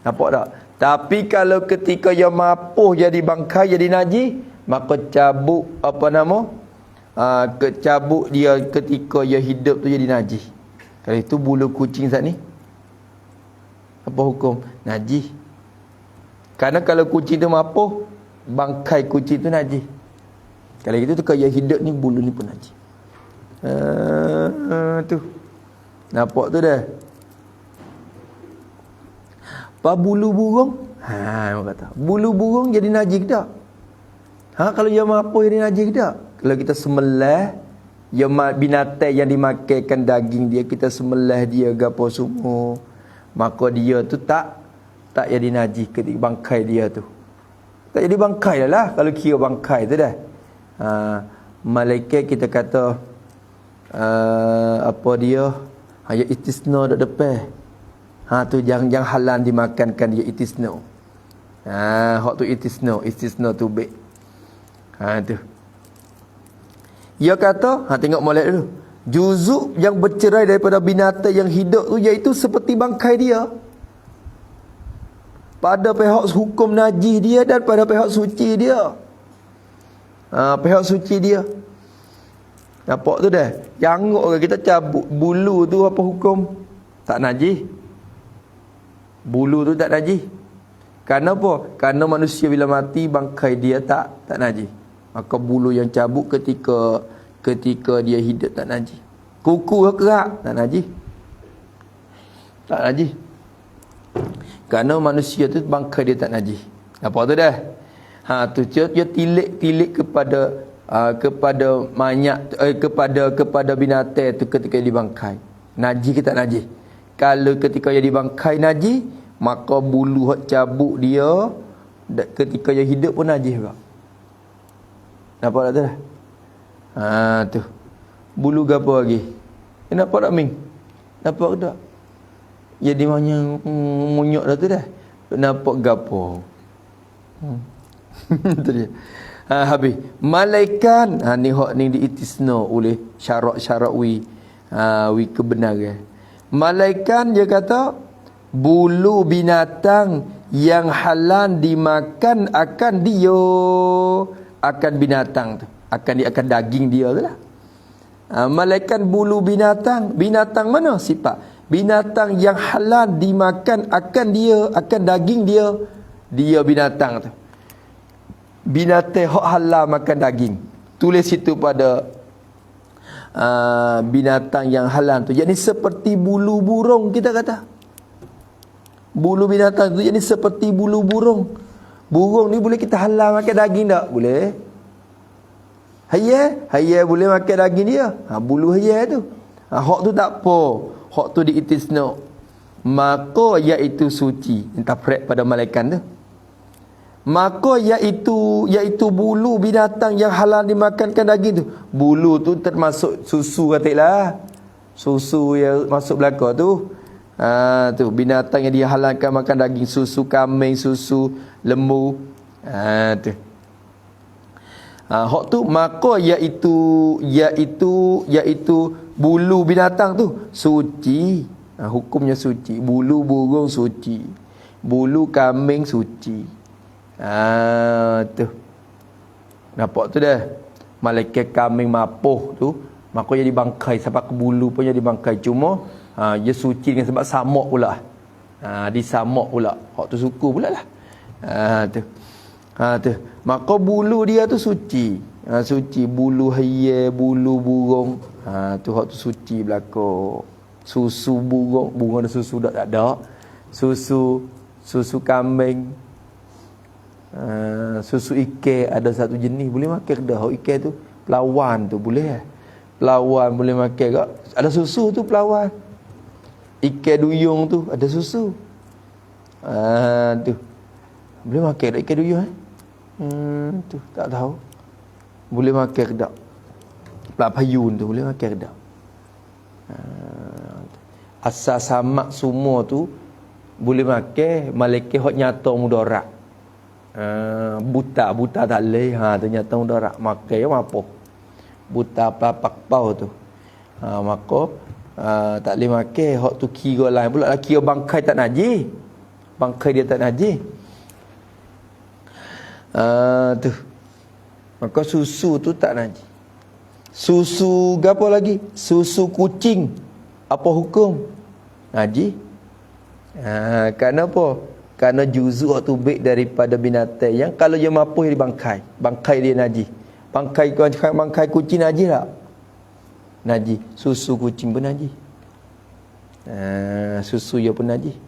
Nampak tak? Tapi kalau ketika dia mapuh jadi bangkai, jadi najis, maka cabut apa nama? Cabut dia ketika dia hidup tu jadi najis. Kalau itu bulu kucing saat ni, apa hukum? Najis. Kerana kalau kucing tu mapuh, bangkai kucing tu najis. Kalau gitu tu kalau dia hidup ni, bulu ni pun najis. Tu. Nampak tu dah? Apa bulu burung? Orang kata. Bulu burung jadi najis ke tak? Kalau dia mapuh jadi najis ke tak? Kalau kita sembelih, binatang yang dimakankan daging dia, kita sembelih dia gapo semua, maka dia tu tak jadi najis ketika bangkai dia tu. Tak jadi bangkai lah kalau kira bangkai tu dah. Malaikat kita kata apa dia? Ya istisna dak depan. Tu jangan halal dimakankan dia istisna. Hak tu istisna tu baik. Tu. Dia kata, tengok molek dulu. Juzuk yang bercerai daripada binatang yang hidup tu iaitu seperti bangkai dia. Pada pihak hukum najis dia dan pada pihak suci dia. Pihak suci dia. Nampak tu dah? Janguk kita cabut bulu tu apa hukum? Tak najis. Bulu tu tak najis. Kerana apa? Kerana manusia bila mati bangkai dia tak najis. Maka bulu yang cabut ketika dia hidup tak najis. Kuku kerak tak najis. Tak najis. Kerana manusia tu bangkai dia tak najis. Apa tu dah? Tu dia tilik kepada mayat kepada binatang tu ketika dia dibangkai. Najis ke tak najis? Kalau ketika dia dibangkai najis, maka bulu hak cabut dia ketika dia hidup pun najis juga. Nampak tak tu dah? Tu. Bulu gapo lagi? Nampak tak Ming? Nampak ke tak? Jadi macam munyok dah tu dah. Nampak gapo? Tu dia. Habis. Malaikat. Ni hak ni diitisna oleh syarat-syarat wi kebenaran. Malaikat dia kata bulu binatang yang halal dimakan akan binatang tu. Akan daging dia tu lah. Malaikat bulu binatang mana sifat? Binatang yang halal dimakan akan daging dia binatang tu. Binatang hak halal makan daging. Tulis situ pada binatang yang halal tu. Jadi seperti bulu burung kita kata. Bulu binatang tu jadi seperti bulu burung. Burung ni boleh kita halal makan daging tak? Boleh. Hayya boleh makan daging dia. Bulu hayya tu. Hak tu tak apa. Hak tu diitisna. Maka iaitu suci. Interpret pada malaikat tu. Maka iaitu bulu binatang yang halal dimakankan daging tu. Bulu tu termasuk susu katalah. Susu yang masuk belaka tu. Tu binatang yang dihalalkan makan daging, susu kambing, susu lembu. Tu. Hak tu maka iaitu bulu binatang tu suci. Hukumnya suci. Bulu burung suci. Bulu kambing suci. Tu. Nampak tu dah. Malaikat kambing mapuh tu, maka jadi bangkai sampai ke bulu pun jadi bangkai. Cuma Dia suci dengan sebab samak pula. Disamak pula. Hak tu suku pula lah. Tu. Maka bulu dia tu suci. Suci bulu hayat, bulu burung. Tu hak tu suci belaka. Susu burung ada susu tak ada. Susu kambing. Susu ikan ada satu jenis boleh makan dah. Hak ikan tu pelawan tu boleh. Pelawan boleh makan kak. Ada susu tu pelawan. Ikan duyung tu ada susu. Tu. Boleh makan tak ikan duyung tu tak tahu. Boleh makan ke tak? Pelapayun tu boleh makan ke tak? Asal samak semua tu boleh makan, malaikat hak nyata mudarat. Buta tak leh, tu nyata mudarat. Makan ya apa? Buta pelapak pau tu. Maka tak boleh makan, hak tu kira lain pula. Kira bangkai tak najis. Bangkai dia tak najis. Tu. Maka susu tu tak najis. Susu gapo lagi? Susu kucing. Apa hukum? Najis. Kerana apa? Kerana juzuk tu baik daripada binatang yang kalau dia mampu dia bangkai. Bangkai dia najis. Bangkai kucing najis tak? Najis. Susu kucing pun najis. Susu dia pun najis.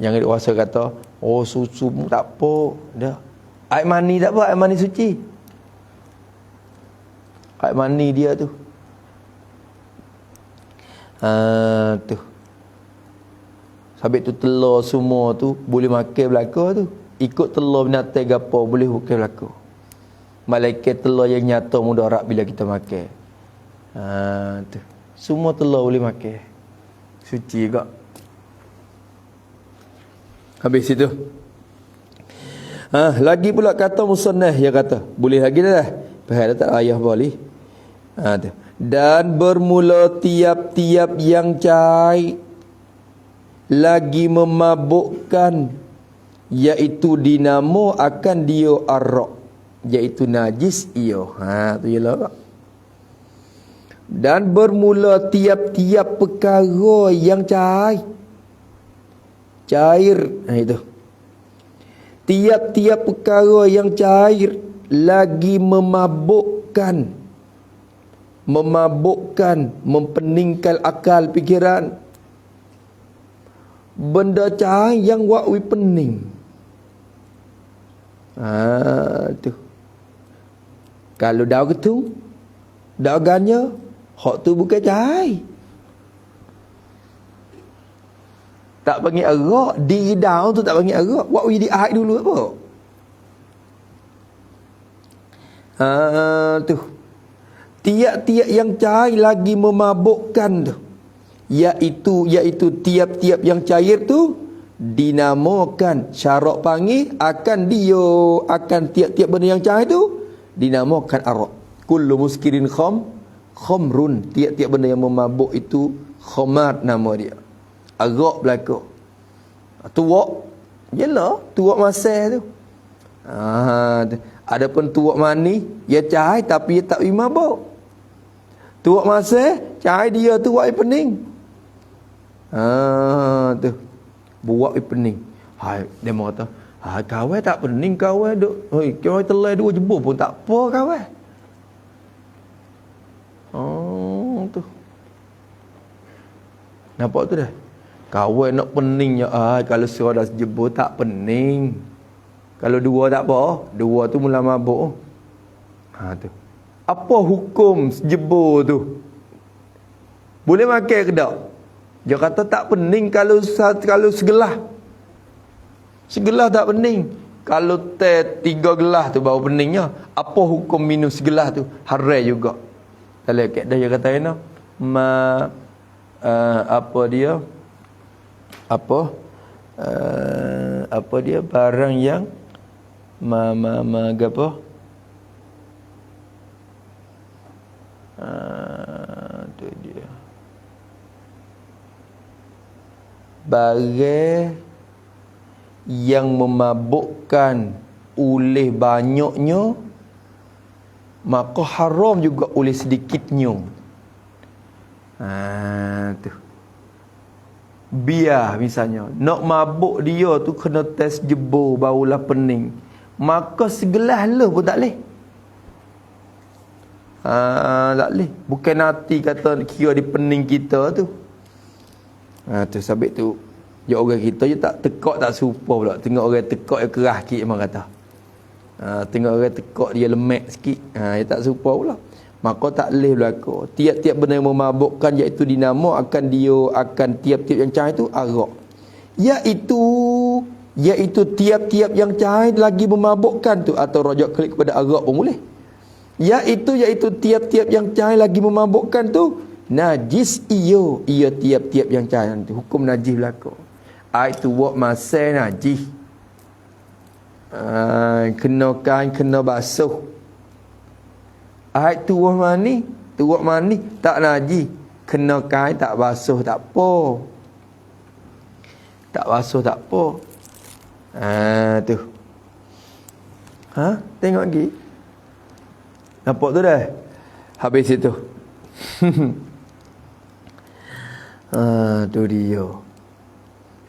Jangan rasa kata, oh susu pun tak apa. Dah. Air mani tak apa, air mani suci. Air mani dia tu. Tu. Sabit tu telur semua tu boleh makan belaka tu. Ikut telur binatang gapo boleh makan belaka. Malaikat telur yang nyata mudarat bila kita makan. Tu. Semua telur boleh makan. Suci juga. Habis itu. Lagi pula kata musannaf dia kata, boleh lagi dah. Faham tak ayah boleh. Tu. Dan bermula tiap-tiap yang cair lagi memabukkan, iaitu dinamo akan dia arak, iaitu najis ia. Tu jelah. Dan bermula tiap-tiap perkara yang cair. Itu. Tiap-tiap perkara yang cair lagi memabukkan, mempeningkan akal fikiran. Benda cair yang wakwi pening. Tu. Kalau daun ketung, daun ganya, hak tu bukan cair. Tak panggil arak, di daun tu tak panggil arak. Wakwi di air dulu apa? Tu. Tiap-tiap yang cair lagi memabukkan tu. Iaitu tiap-tiap yang cair tu dinamakan, syarak panggil akan tiap-tiap benda yang cair tu dinamakan arak. Kullu muskirin khamrun. Tiap-tiap benda yang memabuk itu khamar nama dia. Arak belaka. Tuak. Yelah, tuak masal tu. Adapun tuak mani, dia cair tapi dia tak mabuk. Tuak masal, cair dia tu buat pening. Tu. Buat pening. Hai, dia mau kata, kawan tak pening kawan duk. Hoi, kawan telai dua jebur pun tak apa kawan. Tu. Nampak tu dah. Kawan nak peningnya, kalau seorang dah jebur tak pening. Kalau dua tak apa, dua tu mula mabuk. Tu. Apa hukum jebur tu? Boleh makan ke tak? Dia kata tak pening kalau segelas. Segelas tak pening. Kalau teh 3 gelas tu baru peningnya. Apa hukum minum segelas tu? Haram juga. Kalau kat dia kata apa dia? Apa dia barang yang apa? Tu dia. Barang yang memabukkan oleh banyaknya, maka haram juga oleh sedikitnya. Tu. Biar misalnya nak mabuk dia tu kena test jebur barulah pening. Maka segelas lah pun tak leh. Tak leh. Bukan hati kata kira di pening kita tu. Tu sabit tu. Ya orang kita je tak tekak tak serupa pula. Tengok orang tekak yang kerah sikit memang kata. Tengok orang tekak dia lemak sikit. Dia tak serupa pula. Maka tak boleh berlaku. Tiap-tiap benda yang memabukkan iaitu dinamo akan tiap-tiap yang cair itu arak. Iaitu tiap-tiap yang cair lagi memabukkan tu atau rojak klik kepada arak pun boleh. Iaitu tiap-tiap yang cair lagi memabukkan tu najis ia tiap-tiap yang cair tu hukum najis berlaku. Itu buat masa najis. Kena kain kena basuh. Tuah mani tak najis. Kena kain tak basuh tak apa. Tak basuh tak apa. Tu. Tengok lagi. Nampak tu dah. Habis itu. Tu dia.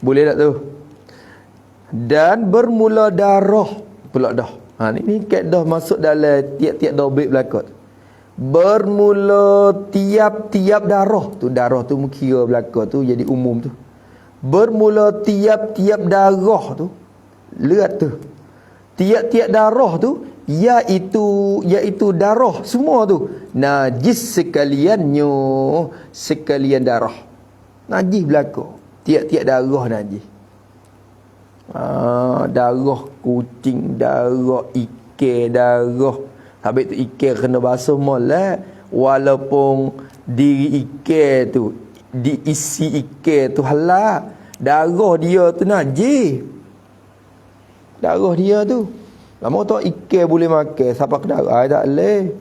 Boleh tak tu? Dan bermula darah pula dah. Ni kat dah masuk dalam tiap-tiap dobit belakang. Bermula tiap-tiap darah tu kira belakang tu jadi umum tu. Bermula tiap-tiap darah tu lihat tu. Tiap-tiap darah tu iaitu darah semua tu najis sekalian darah. Najis belakang. Tiap-tiap darah najis. Darah kucing, darah ikan, darah. Habis tu ikan kena basuh molek. Walaupun diri ikan tu, diisi ikan tu halal, darah dia tu najis. Darah dia tu. Lama tu ikan boleh makan, siapa ke darah tak boleh.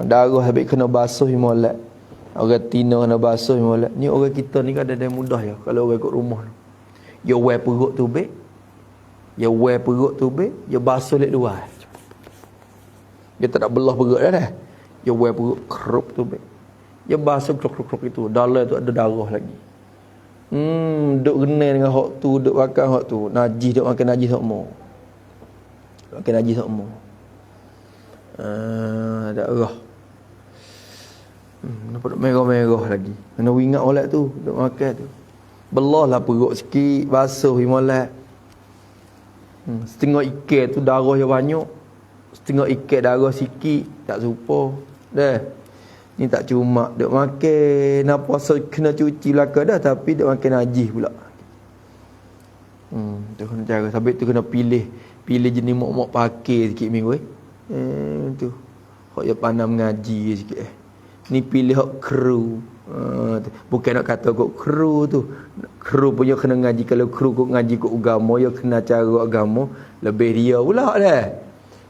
Darah habis kena basuh molek. Orang tina kena basuh molek. Ni orang kita ni kan ada mudah ya kalau orang kat rumah tu. Ya wear perut tu baik. Ya basuh lek luar. Dia tak nak belah perut dah. Ya wear perut kerup tu baik. Ya basuh krok-krok itu. Dalam tu ada darah lagi. Duk genai dengan hak tu, duk makan hak tu. Najis duk makan najis semua. Makan najis semua. Ada arah. Nampak merah-merah lagi. Kena ingat molek tu, duk makan tu. Belah lah perut sikit, basuh molek. Setengah ikan tu darah yang banyak. Setengah ikan darah sikit, tak serupa. Dah. Ni tak cuma duk makan, nak puasa kena cuci belaka dah tapi duk makan najis pula. Tu kena cara. Sampai tu kena pilih jenis mok-mok pakai sikit minggu tu. Hak yang pandai mengaji sikit Ni pilih hak kru. Bukan nak kata kok kru tu. Kru punya kena ngaji. Kalau kru kok ngaji kok agama, ya kena cara agama, lebih dia pula dah.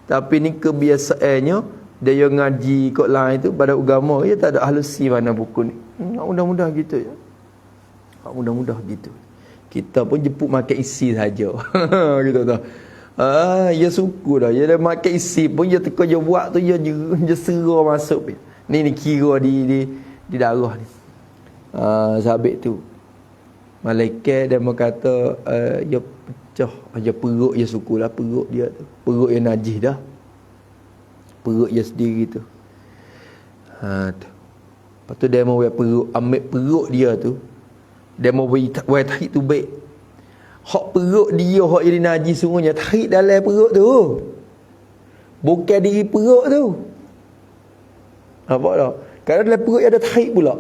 Tapi ni kebiasaannya dia ngaji kok lain tu pada agama, dia tak ada halusi mana buku ni. Mudah-mudah gitu ya. Mudah-mudah gitu. Kita pun jemput makan isi saja. Gitu tau. Ya suku dah. Dia makan isi pun dia teka dia buat tu dia serah masuk. Ni kira di darah ni. Sabit tu. Malaikat dia kata dia pecah aja perut dia sukulah perut dia tu. Perut yang najis dah. Perut dia sendiri tu. Tu. Lepas tu dia mau ambil perut dia tu. Dia mau buat tarik tu baik. Hak perut dia hak jadi najis sungguhnya tarik dalam perut tu. Bukan diri perut tu. Apa dah? Kalau dalam perut ada tarik pula.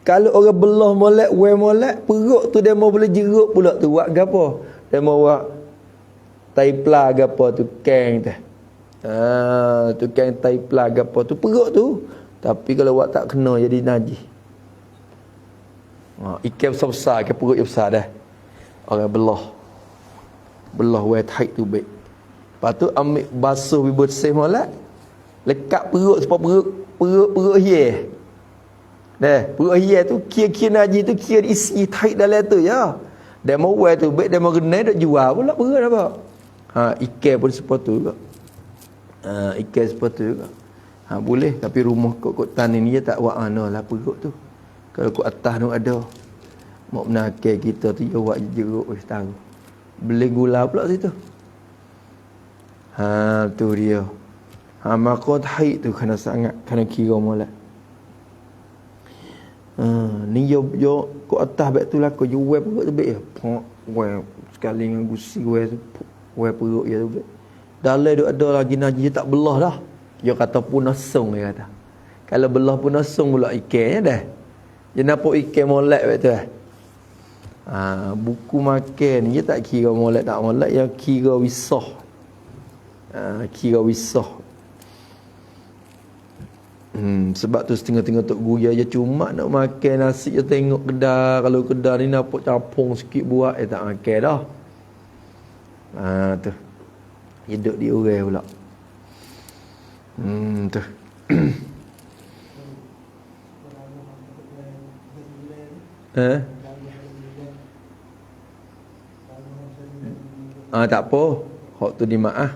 Kalau orang belah molek, perut tu dia mau boleh jeruk pula tu. Buat gapo? Dia mau buat taipla gapo tu keng tu. Tu keng taipla gapo tu perut tu. Tapi kalau buat tak kena jadi najis. Ikan besar-besar, ikan perut yang besar dah. Orang belah buat tarik tu baik. Lepas tu ambil basuh bersih molek. Lekat perut supaya perut hias. Dah, perut hias tu kira-kira najis tu kira isi tarik dalam tu ya. Dia mau buat tu baik, dia mau renai dak jual pula perut apa. Ikan pun seperti tu juga. Ikan seperti tu juga. Boleh, tapi rumah kot tan ni dia tak buat mana lah perut tu. Kalau kot atas tu ada. Mak menakir kita tu dia buat jeruk tahu. Beli gula pula situ. Tu dia. Maka haid tu kena sangat kena kira molek. Ni yo kot atas beg tu lah ko jual perut tu beg ya. Weh sekali dengan gusi weh tu. Weh perut dia tu beg. Dalam tu ada lagi najis tak belah dah. Dia kata punasung dia kata. Kalau belah punasung pula ikannya dah. Dia nampak ikan molek betul. Buku makan dia tak kira molek tak molek, dia kira wisah. Kira wisah. Sebab tu setengah-tengah tok guru dia cuma nak makan nasi dia tengok kedai, kalau kedai ni nampak capung sikit buat tak makan dah. Tu. Hidup di orang pula. Tu. Tak apa. Hak tu dimaaf.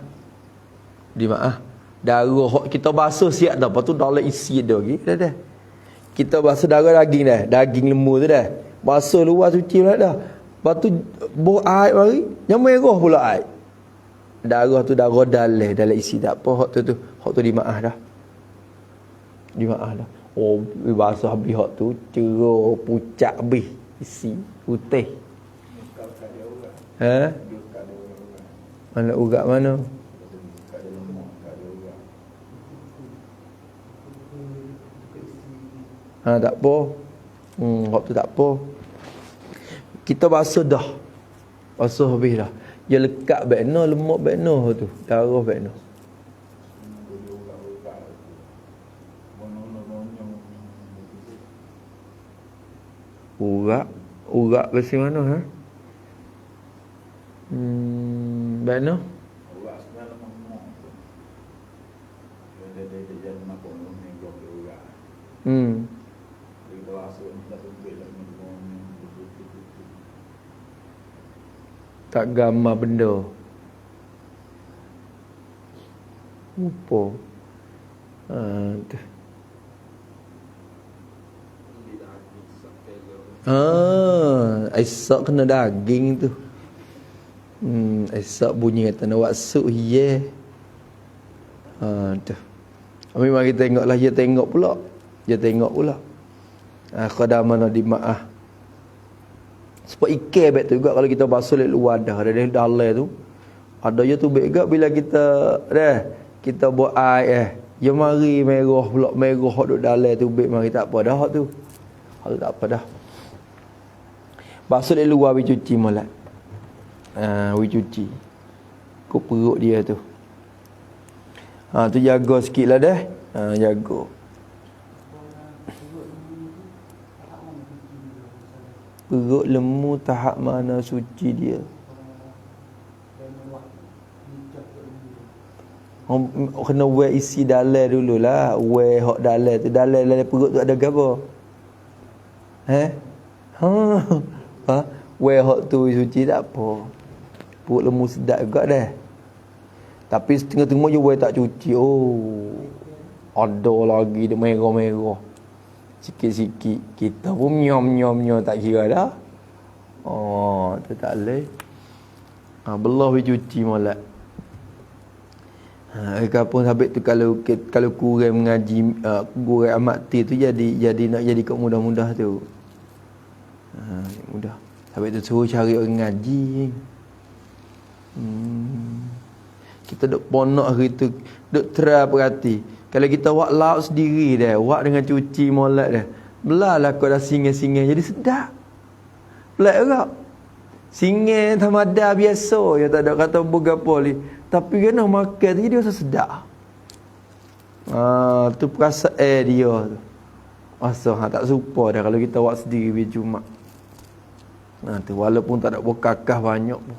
Darah hak kita basuh siap dah. Lepas tu dalam isi dia lagi. Dah. Kita basuh darah daging dah. Daging lembu tu dah. Basuh luar suci pula dah. Lepas tu buh air mari. Yang merah pula air. Darah tu darah dalam isi tak apa. Hak tu dimaaf dah. Basuh habis hak tu cerah pucat habis isi putih. Mana urat mana? Tak apa. Hak tu tak apa. Kita basuh dah. Basuh habis dah. Dia lekat bekno, lemak bekno tu. Darah bekno. Urat versi mana Bekno? Urat sebenarnya lemak. Dia nampak ni blok urat. Kita basuh ni tak sampai lah. Tak gambar benda. Apa? Tu. Aisak kena daging tu. Aisak bunyi kata nak buat sup ye. Tu. Memang kita tengoklah dia tengok pula. Qadar mana dimaaf. Sebab ikan bet tu juga kalau kita basuh lek luar dah ada dalam tu. Ada je tu bet juga bila kita buat air dia mari merah pula merah hak duk dalam tu bet mari tak apa dah hak tu. Hak tu tak apa dah. Basuh lek luar we cuci molek. We cuci. Kok perut dia tu. Tu jaga sikitlah dah. Jaga. Perut lemu tahap mana suci dia. Kena wear isi dalam dululah. Wear hak dalam tu. Dalam perut tu ada gapo? Wear hak tu suci tak apa. Perut lemu sedap juga dah. Tapi setengah-tengah je wear tak cuci. Ada lagi dia merah-merah. Sikit-sikit kita pun nyom tak kira dah. Tu tak boleh. Belah we cuci molek. Kapun habis tu kalau kurang mengaji kurang amati tu jadi nak jadi kau mudah-mudah tu. Mudah. Habis tu suruh cari orang ngaji. Kita duk ponok hari tu duk try perhati. Kalau kita buat lauk sendiri dah, buat dengan cuci molek dah. Belalah kau dah singgah-singgah jadi sedap. Pelik juga. Singgah tamada biasa, ya tak ada kata bergapo li. Tapi kena makan tu jadi rasa sedap. Tu perasaan dia tu. Masa tak serupa dah kalau kita buat sendiri biar Jumaat. Tu walaupun tak ada berkakah banyak pun.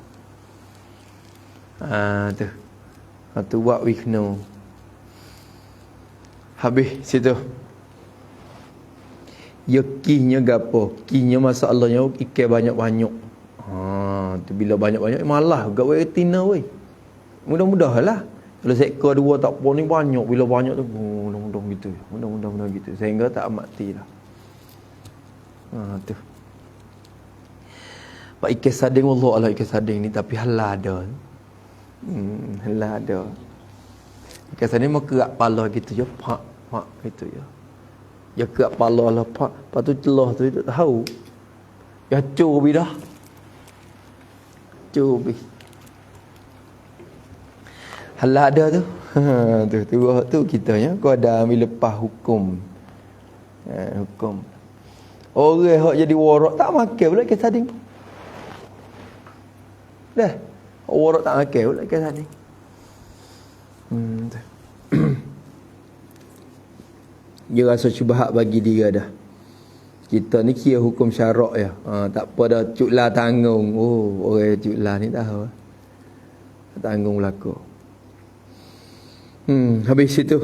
Tu buat we kena. Habis situ. Ya kihnya gapo? Kihnya masalahnya ikan banyak-banyak. Tu bila banyak-banyak malah gak we tina we. Mudah-mudahlah. Kalau seekor dua tak apa ni banyak. Bila banyak tu undang-undang gitu. Undang-undang gitu. Sehingga tak mati lah. Tu. Pak ikan sading Allah Allah ikan sading ni tapi halal ada. Halal ada. Ikan sading mau kerak pala gitu je. Pak gitu je. Ya kerak pala lah pak. Lepas tu celah tu tak tahu. Ya cubi dah. Cubi. Halal ada tu. Tu kita ya. Kau ada ambil lepas hukum. Hukum. Orang hok jadi warak tak makan pula ikan sading. Dah. Warak tak makan pula ikan sading. Dia rasa syubhat bagi dia dah. Kita ni kira hukum syarak ya. Tak apa dah cuklah tanggung. Oh, orang cuklah ni tahu. Tanggung berlaku. Habis itu.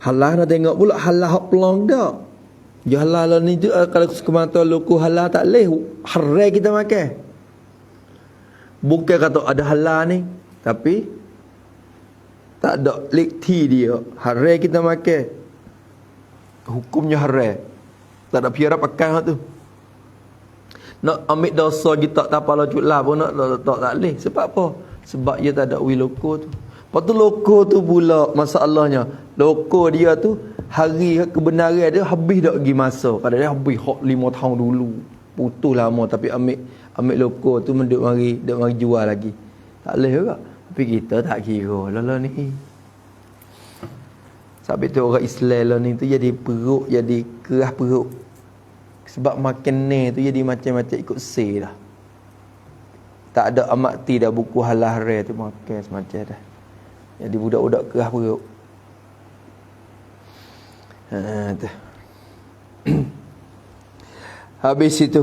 Halal nak tengok pula halal hak pelong dak. Ya halal ni tu kalau semata luku halal tak leh haram kita makan. Bukan kata ada halal ni, tapi tak ada likti dia. Haram kita makan. Hukumnya haram. Tak ada piara pakai tu. Nak ambil dosa kita tak apa lajut lah pun nak tak leh. Sebab apa? Sebab dia tak ada wiloko tu. Lepas tu loko tu pula masalahnya. Loko dia tu hari kebenaran dia habis dak pergi masa. Kadang dia habis 5 tahun dulu. Putus lama tapi ambil loko tu duk mari jual lagi. Tak leh juga. Tapi kita tak kira lah ni. Sebab tu orang Islam lah ni tu jadi perut, jadi keras perut. Sebab makan ni tu jadi macam-macam ikut say dah. Tak ada amat ti dah buku halal haram tu makan semacam dah. Jadi budak-budak keras perut. Tu. Habis itu,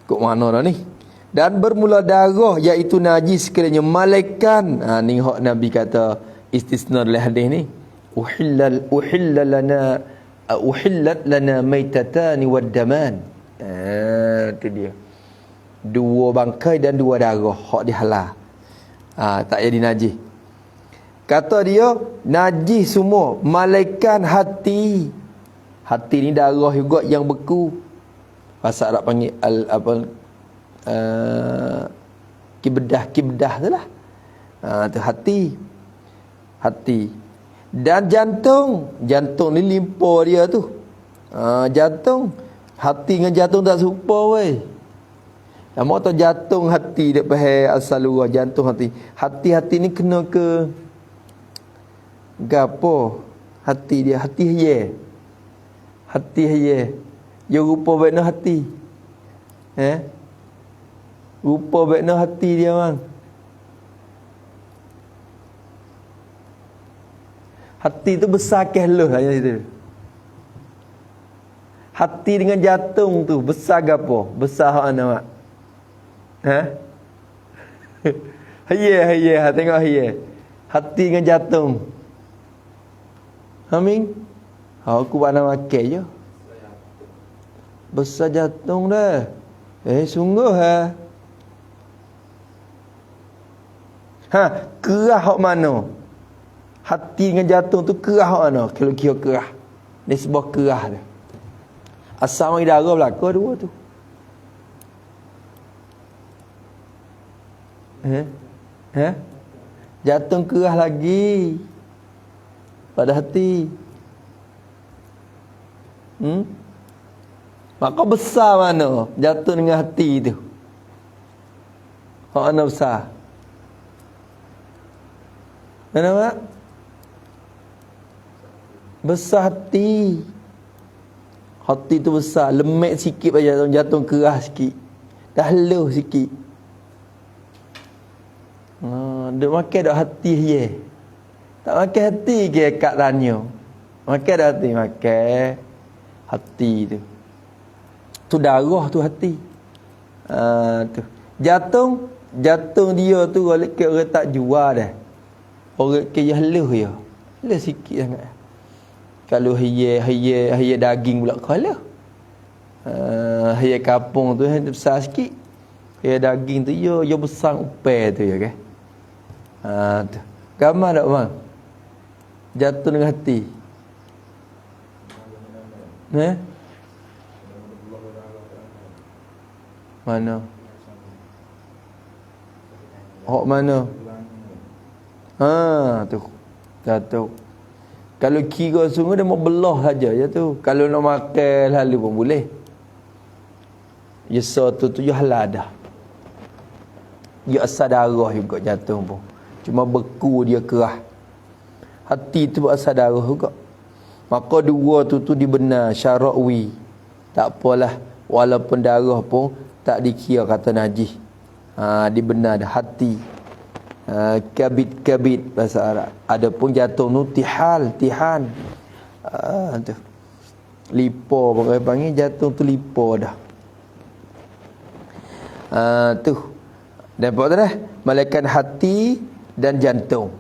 kok mana dah ni? Dan bermula darah iaitu najis sekiranya malaikan. Ni hak Nabi kata istisna dalam hadis ni. Uhillat lana maitatani wad-daman. Tu dia. 2 bangkai dan 2 darah hak dihalal. Tak jadi najis. Kata dia najis semua malaikan hati. Hati ni darah juga yang beku. Bahasa Arab panggil kibdah tu lah. Tu hati. Dan jantung ni limpa dia tu. Jantung hati dengan jantung tak serupa weh. Lama tu jantung hati dia pahal asal luar jantung hati. Hati ni kena ke gapo? Hati dia hati ye. Dia rupa baikna hati. Rupa baikna hati dia bang. Hati tu besar ke loh hanya itu. Hati dengan jantung tu besar gapo? Besar hak ana mak. Haye, tengok haye. Hati dengan jantung. Amin. Aku nak makan je. Besar jantung dah. Sungguh kerah hak mana? Hati dengan jantung tu kerah hak mana? Kalau kira kerah. Ni sebuah kerah dia. Asal mari darah belaka dua tu. Jantung kerah lagi pada hati. Maka besar mana jantung dengan hati tu? Hak mana besar? Mana mak? Besar hati. Hati tu besar, lemek sikit aja jantung kerah sikit. Dah leluh sikit. Duk makan dak hati ye. Tak makan hati ke kat tanya. Makan dak hati, makan hati tu. Tu darah tu hati. Tu. Jantung dia tu orang tak jual dah. Orang ke leluh ya. Leluh sikit sangat. Kalau haya daging pula kalah. Haya kapung tu besar sikit. Haya daging tu ya besar upai tu ya kan. Tu. Gambar tak bang? Jatuh dengan hati. Mana? Hak mana? Tu. Jatuh. Kalau kira sungguh dia mau belah saja jatuh. Kalau nak makan lalu pun boleh. Ya satu tu ya halal dah. Ya asal darah juga jatuh pun. Cuma beku dia kerah. Hati tu asal darah juga. Maka dua tu dibenar syar'i. Tak apalah, walaupun darah pun tak dikira kata najis. Dibenar dah hati. Kabit bahasa Arab. Adapun jatuh tu tihan. Tu. Lipo pakai panggil jatuh tu lipo dah. Tu. Dan apa dah? Malaikat hati dan jantung.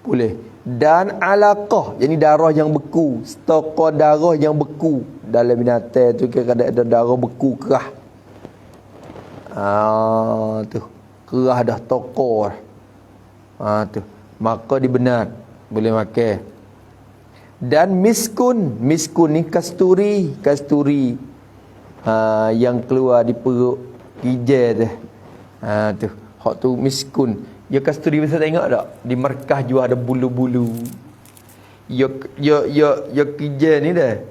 Boleh. Dan alaqah, yakni darah yang beku, stokor darah yang beku. Dalam binatang tu kadang ada darah beku kerah. Tu. Kerah dah tokor. Tu. Maka dibenar boleh makan. Dan miskun ni kasturi. Yang keluar di perut hijau tu. Tu. Hak tu miskun. Ya kasturi bisa tengok tak? Di markah jual ada bulu-bulu. Ya hijau ni dah.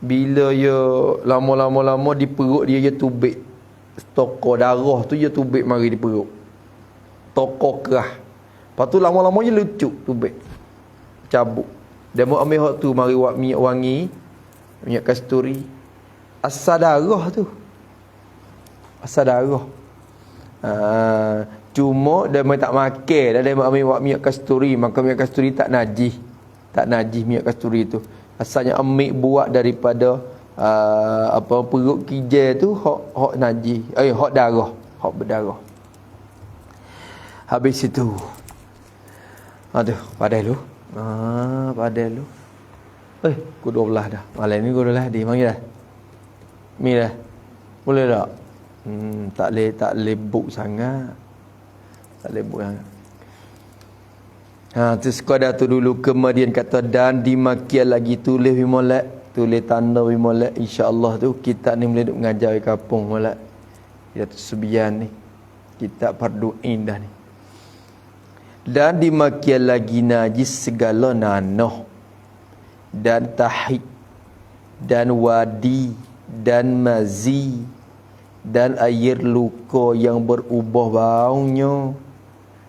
Bila ya lama-lama di perut dia tubik. Tokor darah tu dia tubik mari di perut. Tokor kerah. Lepas tu lama-lama je lucuk tubik. Cabuk. Dia mau ambil hak tu mari buat minyak wangi, minyak kasturi. Asal darah tu. Asal darah. Cuma dia tak makan dah, dia ambil buat minyak kasturi, maka minyak kasturi tak najis. Tak najis minyak kasturi tu. Asalnya ambil buat daripada perut kijai tu hak najis. Hak darah, hak berdarah. Habis itu. Aduh, padahal lu. Padahal lu. Pukul 12 dah. Malam ni pukul 12 dia panggil dah. Mi dah. Boleh tak? Tak boleh book sangat. Tak boleh book sangat. Tu sekadar tu dulu. Kemudian kata dan dimakian lagi tulis bimolek. Tulis tanda bimolek. InsyaAllah tu kita ni boleh duk mengajar di kampung molek. Dia tu Subian ni. Kitab Fardu'in dah ni. Dan dimakian lagi najis segala nanah dan tahid dan wadi dan mazi dan air luka yang berubah baunya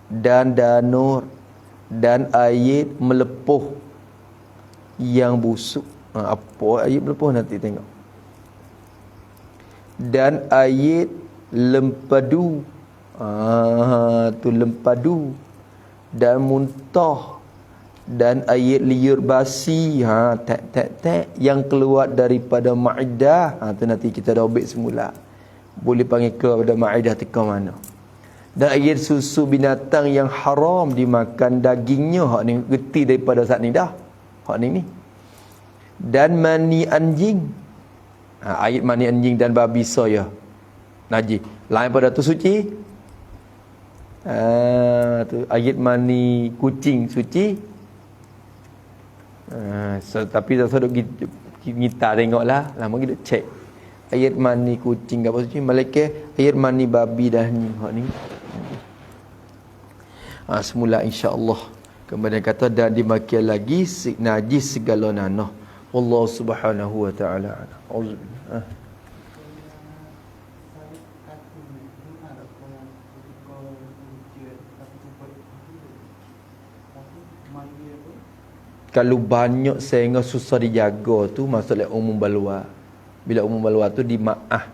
dan danur dan air melepuh yang busuk. Apa air melepuh nanti tengok. Dan air lempadu. Tu lempadu dan muntah dan air liur basi tek yang keluar daripada maidah. Tu nanti kita dah obek semula. Boleh panggil keluar daripada maidah teka mana. Dan air susu binatang yang haram dimakan dagingnya. Hak ni geti daripada saat ni dah. Hak ni. Dan mani anjing. Air mani anjing dan babi soya najis. Lain pada tu suci. Tu ayat mani kucing suci. Tapi tak sadar kita tengoklah, lama kita cek. Ayat mani kucing apa suci, malaikat ayat mani babi dah ni. Hak ni. Semula insya-Allah. Kemudian kata dan dimakian lagi najis segala nanah. Wallahu subhanahu wa ta'ala. Auzubillah. Kalau banyak sehingga susah dijaga tu maksudnya umum baluar. Bila umum baluar tu di maaf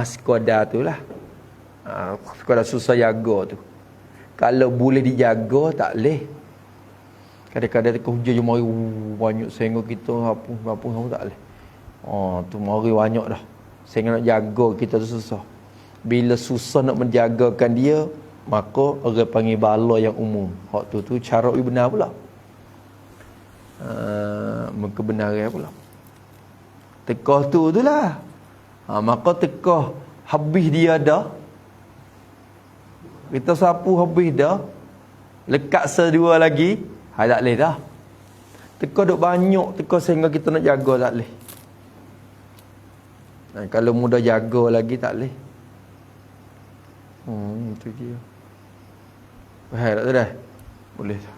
sekadar tu lah. Sekadar susah jaga tu. Kalau boleh dijaga tak boleh. Kadang-kadang kau hujan mari banyak sehingga kita apa kamu tak boleh. Tu mari banyak dah. Sehingga nak jaga kita tu susah. Bila susah nak menjagakan dia, maka orang panggil bala yang umum. Hak tu cara benar pula. Kebenaran pula. Tekah tu lah. Maka tekah habis dia dah. Kita sapu habis dah. Lekat sedua lagi, tak boleh dah. Teka duk banyak, teka sehingga kita nak jaga tak boleh. Kalau mudah jaga lagi tak boleh. Itu dia. Faham tak tu dah? Boleh tak?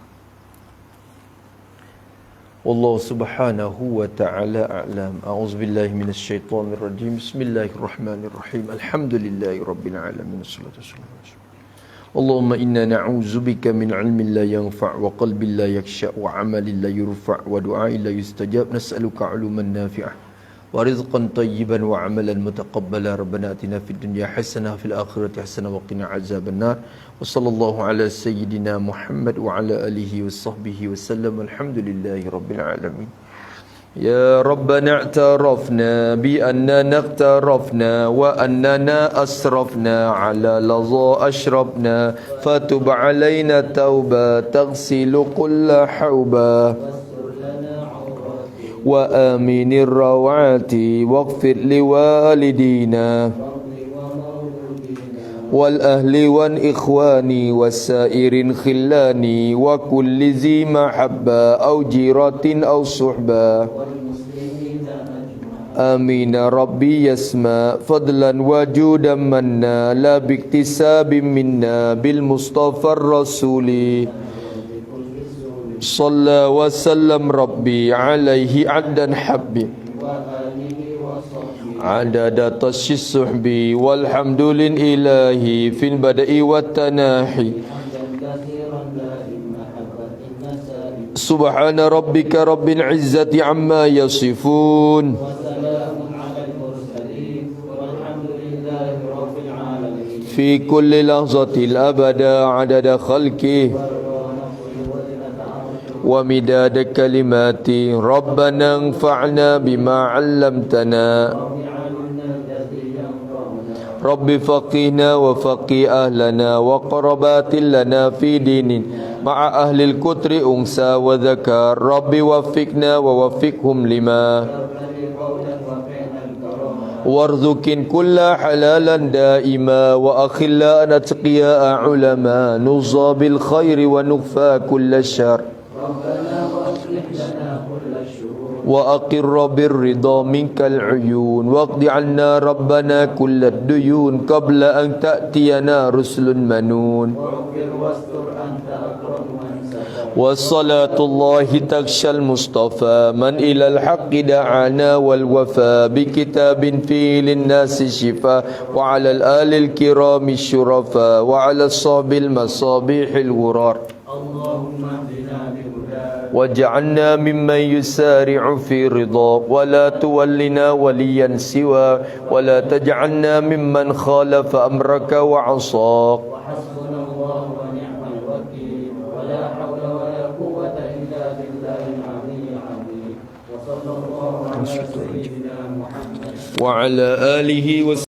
Allah subhanahu wa ta'ala a'lam. A'udzubillahi minasyaitanirrajim. Bismillahirrahmanirrahim. Alhamdulillahi rabbil alamin. Wassalatu wassalamu ala rasulillah. Allahumma inna na'udzubika min ilmin la yanfa' wa qalbin la yakhsha' wa 'amalin la yurfa' wa du'ain la yustajab. Nas'aluka 'uluman nafi'ah wa rizqan tayyiban wa 'amalan mutaqabbala. Rabbana atina fid dunya hasanah wa fil akhirati hasanah wa qina azabannar. Wa sallallahu ala sayyidina Muhammad wa ala alihi wa sahbihi wa sallam. Alhamdulillahi rabbil alamin. يا ربنا اعترفنا بأننا اقترفنا وأننا أسرفنا على لظى أشربنا فتب علينا توبة تغسل كل حوبة وآمن الروعات واغفر لوالدينا والأهل والإخوان والسائر خلان وكل ذي محبة أو جيرة أو صحبة آمين ربي يسمع فضلا وجودا منا لا باكتساب منا بالمصطفى الرسول صلى وسلم ربي عليه عدا حبي عدد طش السحب والحمد لله في البدء والتناحي سبحان ربك رب العزة عما يصفون في كل لحظة الأبد عدد خلقه ومداد كلماتي ربنا انفعنا بما علمتنا رب فقهنا وفقه أهلنا وقربات لنا في دين مع أهل الكتر أنثى وذكر رب وفقنا ووفقهم لما وارزق كل حلالا دائما وأخلاء أتقياء علماء نصى بالخير ونكفى كل الشر وأقر بالرضا منك العيون واقض عنا ربنا كل الديون قبل أن تأتينا رسل منون والصلاة الله تغشى المصطفى من إلى الحق دعانا والوفاء بكتاب فيه للناس شفاء وعلى الآل الكرام الشرفاء وعلى الصحب المصابيح الغرار واجعلنا ممن يسارع في رضا ولا تولنا وليا سوى ولا تجعلنا ممن خالف أمرك وعصاك وحسبنا الله ونعم الوكيل ولا حول ولا قوة إلا بالله العلي العظيم وصلى الله على سيدنا محمد وعلى آله وسلم.